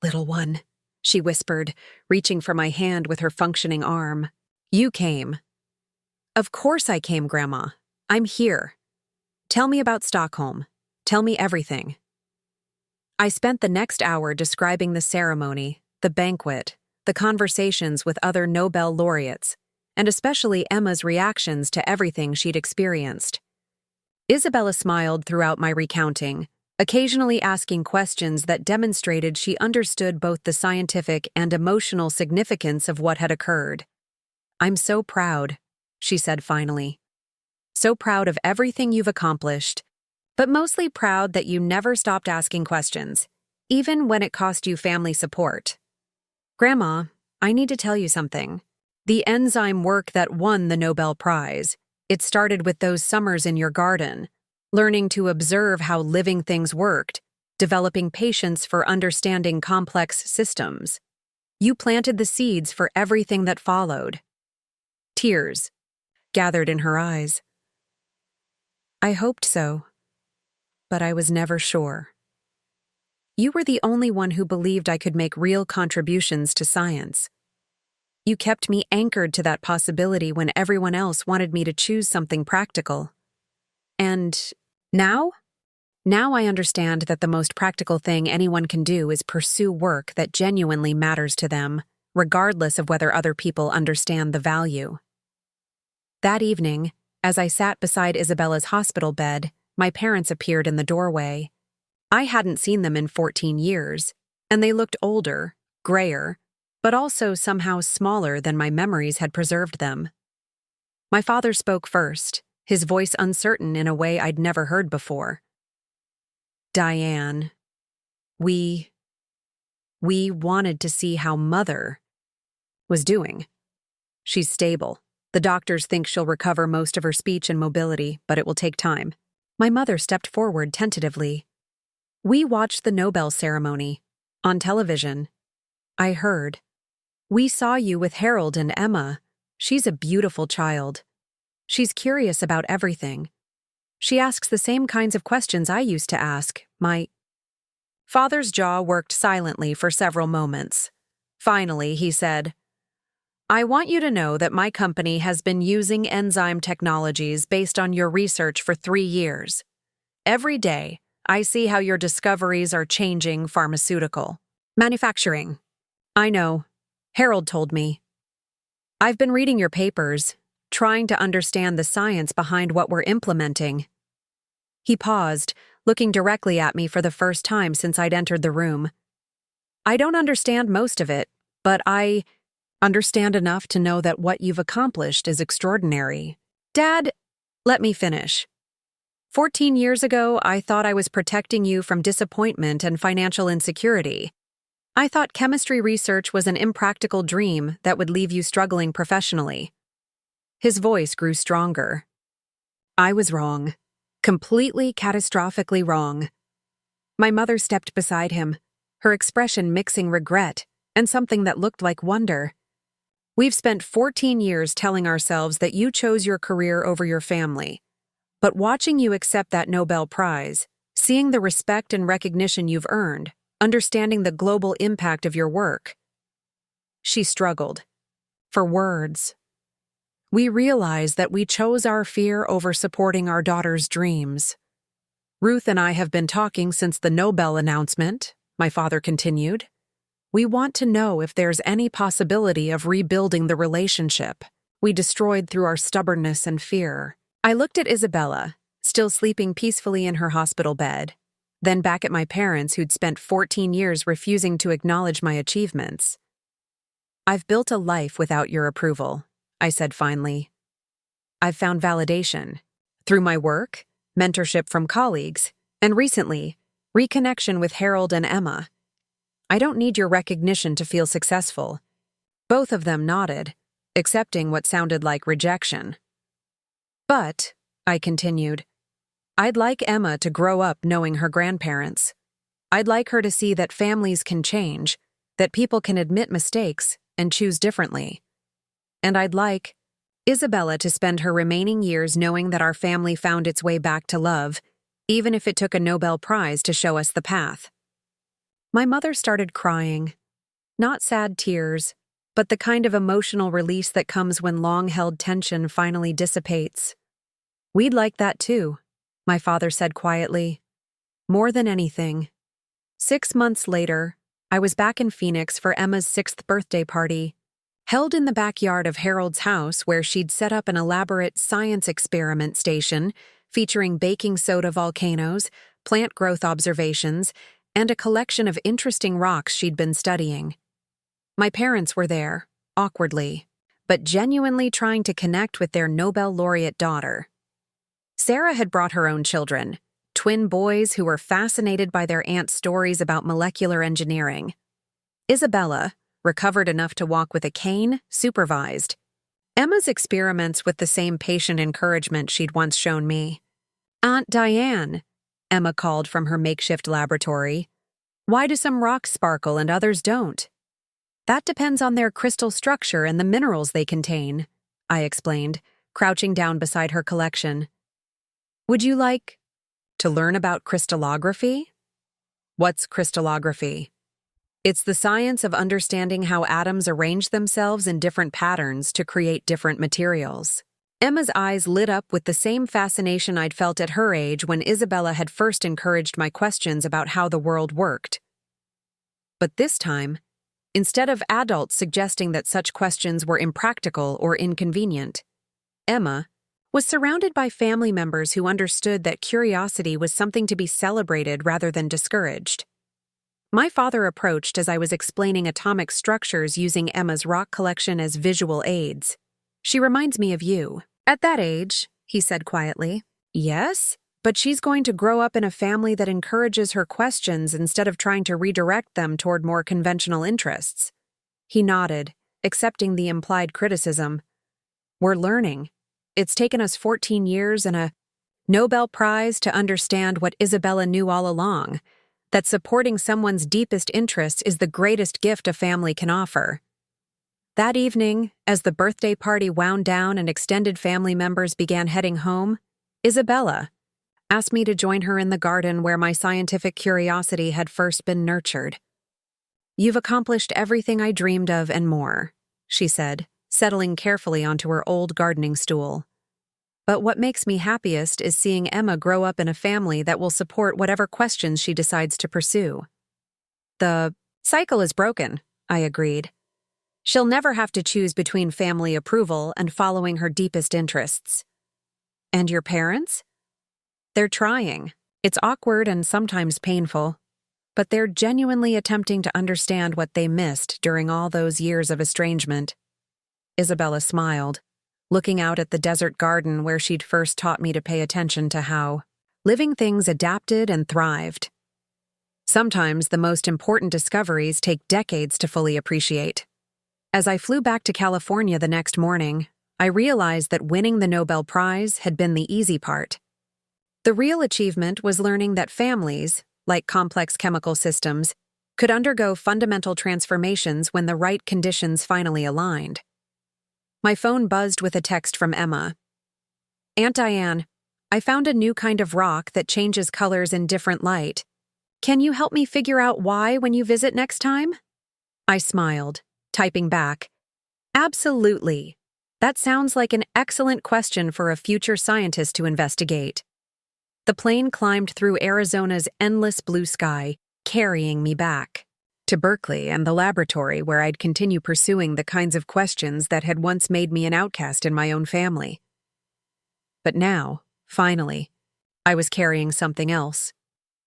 "Little one," she whispered, reaching for my hand with her functioning arm. "You came." "Of course I came, Grandma. I'm here. Tell me about Stockholm. Tell me everything." I spent the next hour describing the ceremony, the banquet, the conversations with other Nobel laureates, and especially Emma's reactions to everything she'd experienced. Isabella smiled throughout my recounting, occasionally asking questions that demonstrated she understood both the scientific and emotional significance of what had occurred. "I'm so proud," she said finally. "So proud of everything you've accomplished, but mostly proud that you never stopped asking questions, even when it cost you family support. Grandma, I need to tell you something. The enzyme work that won the Nobel Prize, it started with those summers in your garden, learning to observe how living things worked, developing patience for understanding complex systems. You planted the seeds for everything that followed." Tears gathered in her eyes. "I hoped so, but I was never sure. You were the only one who believed I could make real contributions to science. You kept me anchored to that possibility when everyone else wanted me to choose something practical. And now? Now I understand that the most practical thing anyone can do is pursue work that genuinely matters to them, regardless of whether other people understand the value." That evening, as I sat beside Isabella's hospital bed, my parents appeared in the doorway. I hadn't seen them in 14 years, and they looked older, grayer, but also somehow smaller than my memories had preserved them. My father spoke first, his voice uncertain in a way I'd never heard before. "Diane, we wanted to see how Mother was doing. She's stable. The doctors think she'll recover most of her speech and mobility, but it will take time." My mother stepped forward tentatively. "We watched the Nobel ceremony. On television. I heard. We saw you with Harold and Emma. She's a beautiful child. She's curious about everything. She asks the same kinds of questions I used to ask. My..." Father's jaw worked silently for several moments. Finally, he said, "I want you to know that my company has been using enzyme technologies based on your research for 3 years. Every day, I see how your discoveries are changing pharmaceutical manufacturing. I know. Harold told me. I've been reading your papers, trying to understand the science behind what we're implementing." He paused, looking directly at me for the first time since I'd entered the room. "I don't understand most of it, but I understand enough to know that what you've accomplished is extraordinary. Dad, let me finish. 14 years ago, I thought I was protecting you from disappointment and financial insecurity. I thought chemistry research was an impractical dream that would leave you struggling professionally." His voice grew stronger. "I was wrong. Completely catastrophically wrong." My mother stepped beside him, her expression mixing regret and something that looked like wonder. "We've spent 14 years telling ourselves that you chose your career over your family. But watching you accept that Nobel Prize, seeing the respect and recognition you've earned, understanding the global impact of your work." She struggled for words. "We realize that we chose our fear over supporting our daughter's dreams. Ruth and I have been talking since the Nobel announcement," my father continued. "We want to know if there's any possibility of rebuilding the relationship we destroyed through our stubbornness and fear." I looked at Isabella, still sleeping peacefully in her hospital bed, then back at my parents who'd spent 14 years refusing to acknowledge my achievements. "I've built a life without your approval," I said finally. "I've found validation through my work, mentorship from colleagues, and recently, reconnection with Harold and Emma. I don't need your recognition to feel successful." Both of them nodded, accepting what sounded like rejection. "But," I continued, "I'd like Emma to grow up knowing her grandparents. I'd like her to see that families can change, that people can admit mistakes and choose differently. And I'd like Isabella to spend her remaining years knowing that our family found its way back to love, even if it took a Nobel Prize to show us the path." My mother started crying. Not sad tears, but the kind of emotional release that comes when long-held tension finally dissipates. "We'd like that too," my father said quietly. "More than anything." 6 months later, I was back in Phoenix for Emma's 6th birthday party, held in the backyard of Harold's house where she'd set up an elaborate science experiment station featuring baking soda volcanoes, plant growth observations, and a collection of interesting rocks she'd been studying. My parents were there, awkwardly, but genuinely trying to connect with their Nobel laureate daughter. Sarah had brought her own children, twin boys who were fascinated by their aunt's stories about molecular engineering. Isabella, recovered enough to walk with a cane, supervised. Emma's experiments with the same patient encouragement she'd once shown me. "Aunt Diane," Emma called from her makeshift laboratory. "Why do some rocks sparkle and others don't?" "That depends on their crystal structure and the minerals they contain," I explained, crouching down beside her collection. "Would you like to learn about crystallography?" "What's crystallography?" "It's the science of understanding how atoms arrange themselves in different patterns to create different materials." Emma's eyes lit up with the same fascination I'd felt at her age when Isabella had first encouraged my questions about how the world worked. But this time, instead of adults suggesting that such questions were impractical or inconvenient, Emma, was surrounded by family members who understood that curiosity was something to be celebrated rather than discouraged. My father approached as I was explaining atomic structures using Emma's rock collection as visual aids. "She reminds me of you." "At that age," he said quietly. "Yes, but she's going to grow up in a family that encourages her questions instead of trying to redirect them toward more conventional interests." He nodded, accepting the implied criticism. "We're learning. It's taken us 14 years and a Nobel Prize to understand what Isabella knew all along, that supporting someone's deepest interests is the greatest gift a family can offer." That evening, as the birthday party wound down and extended family members began heading home, Isabella asked me to join her in the garden where my scientific curiosity had first been nurtured. "You've accomplished everything I dreamed of and more," she said, settling carefully onto her old gardening stool. "But what makes me happiest is seeing Emma grow up in a family that will support whatever questions she decides to pursue." "The cycle is broken," I agreed. "She'll never have to choose between family approval and following her deepest interests." "And your parents?" "They're trying. It's awkward and sometimes painful, but they're genuinely attempting to understand what they missed during all those years of estrangement." Isabella smiled, looking out at the desert garden where she'd first taught me to pay attention to how living things adapted and thrived. Sometimes the most important discoveries take decades to fully appreciate. As I flew back to California the next morning, I realized that winning the Nobel Prize had been the easy part. The real achievement was learning that families, like complex chemical systems, could undergo fundamental transformations when the right conditions finally aligned. My phone buzzed with a text from Emma. "Aunt Diane, I found a new kind of rock that changes colors in different light. Can you help me figure out why when you visit next time?" I smiled, typing back, "Absolutely. That sounds like an excellent question for a future scientist to investigate." The plane climbed through Arizona's endless blue sky, carrying me back to Berkeley and the laboratory where I'd continue pursuing the kinds of questions that had once made me an outcast in my own family. But now, finally, I was carrying something else.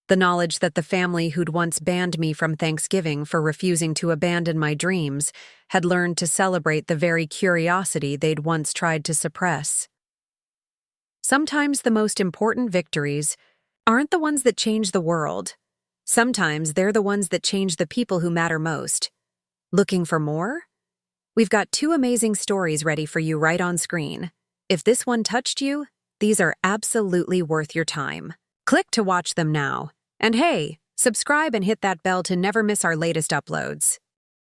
The knowledge that the family who'd once banned me from Thanksgiving for refusing to abandon my dreams had learned to celebrate the very curiosity they'd once tried to suppress. Sometimes the most important victories aren't the ones that change the world. Sometimes they're the ones that change the people who matter most. Looking for more? We've got 2 amazing stories ready for you right on screen. If this one touched you, these are absolutely worth your time. Click to watch them now. And hey, subscribe and hit that bell to never miss our latest uploads.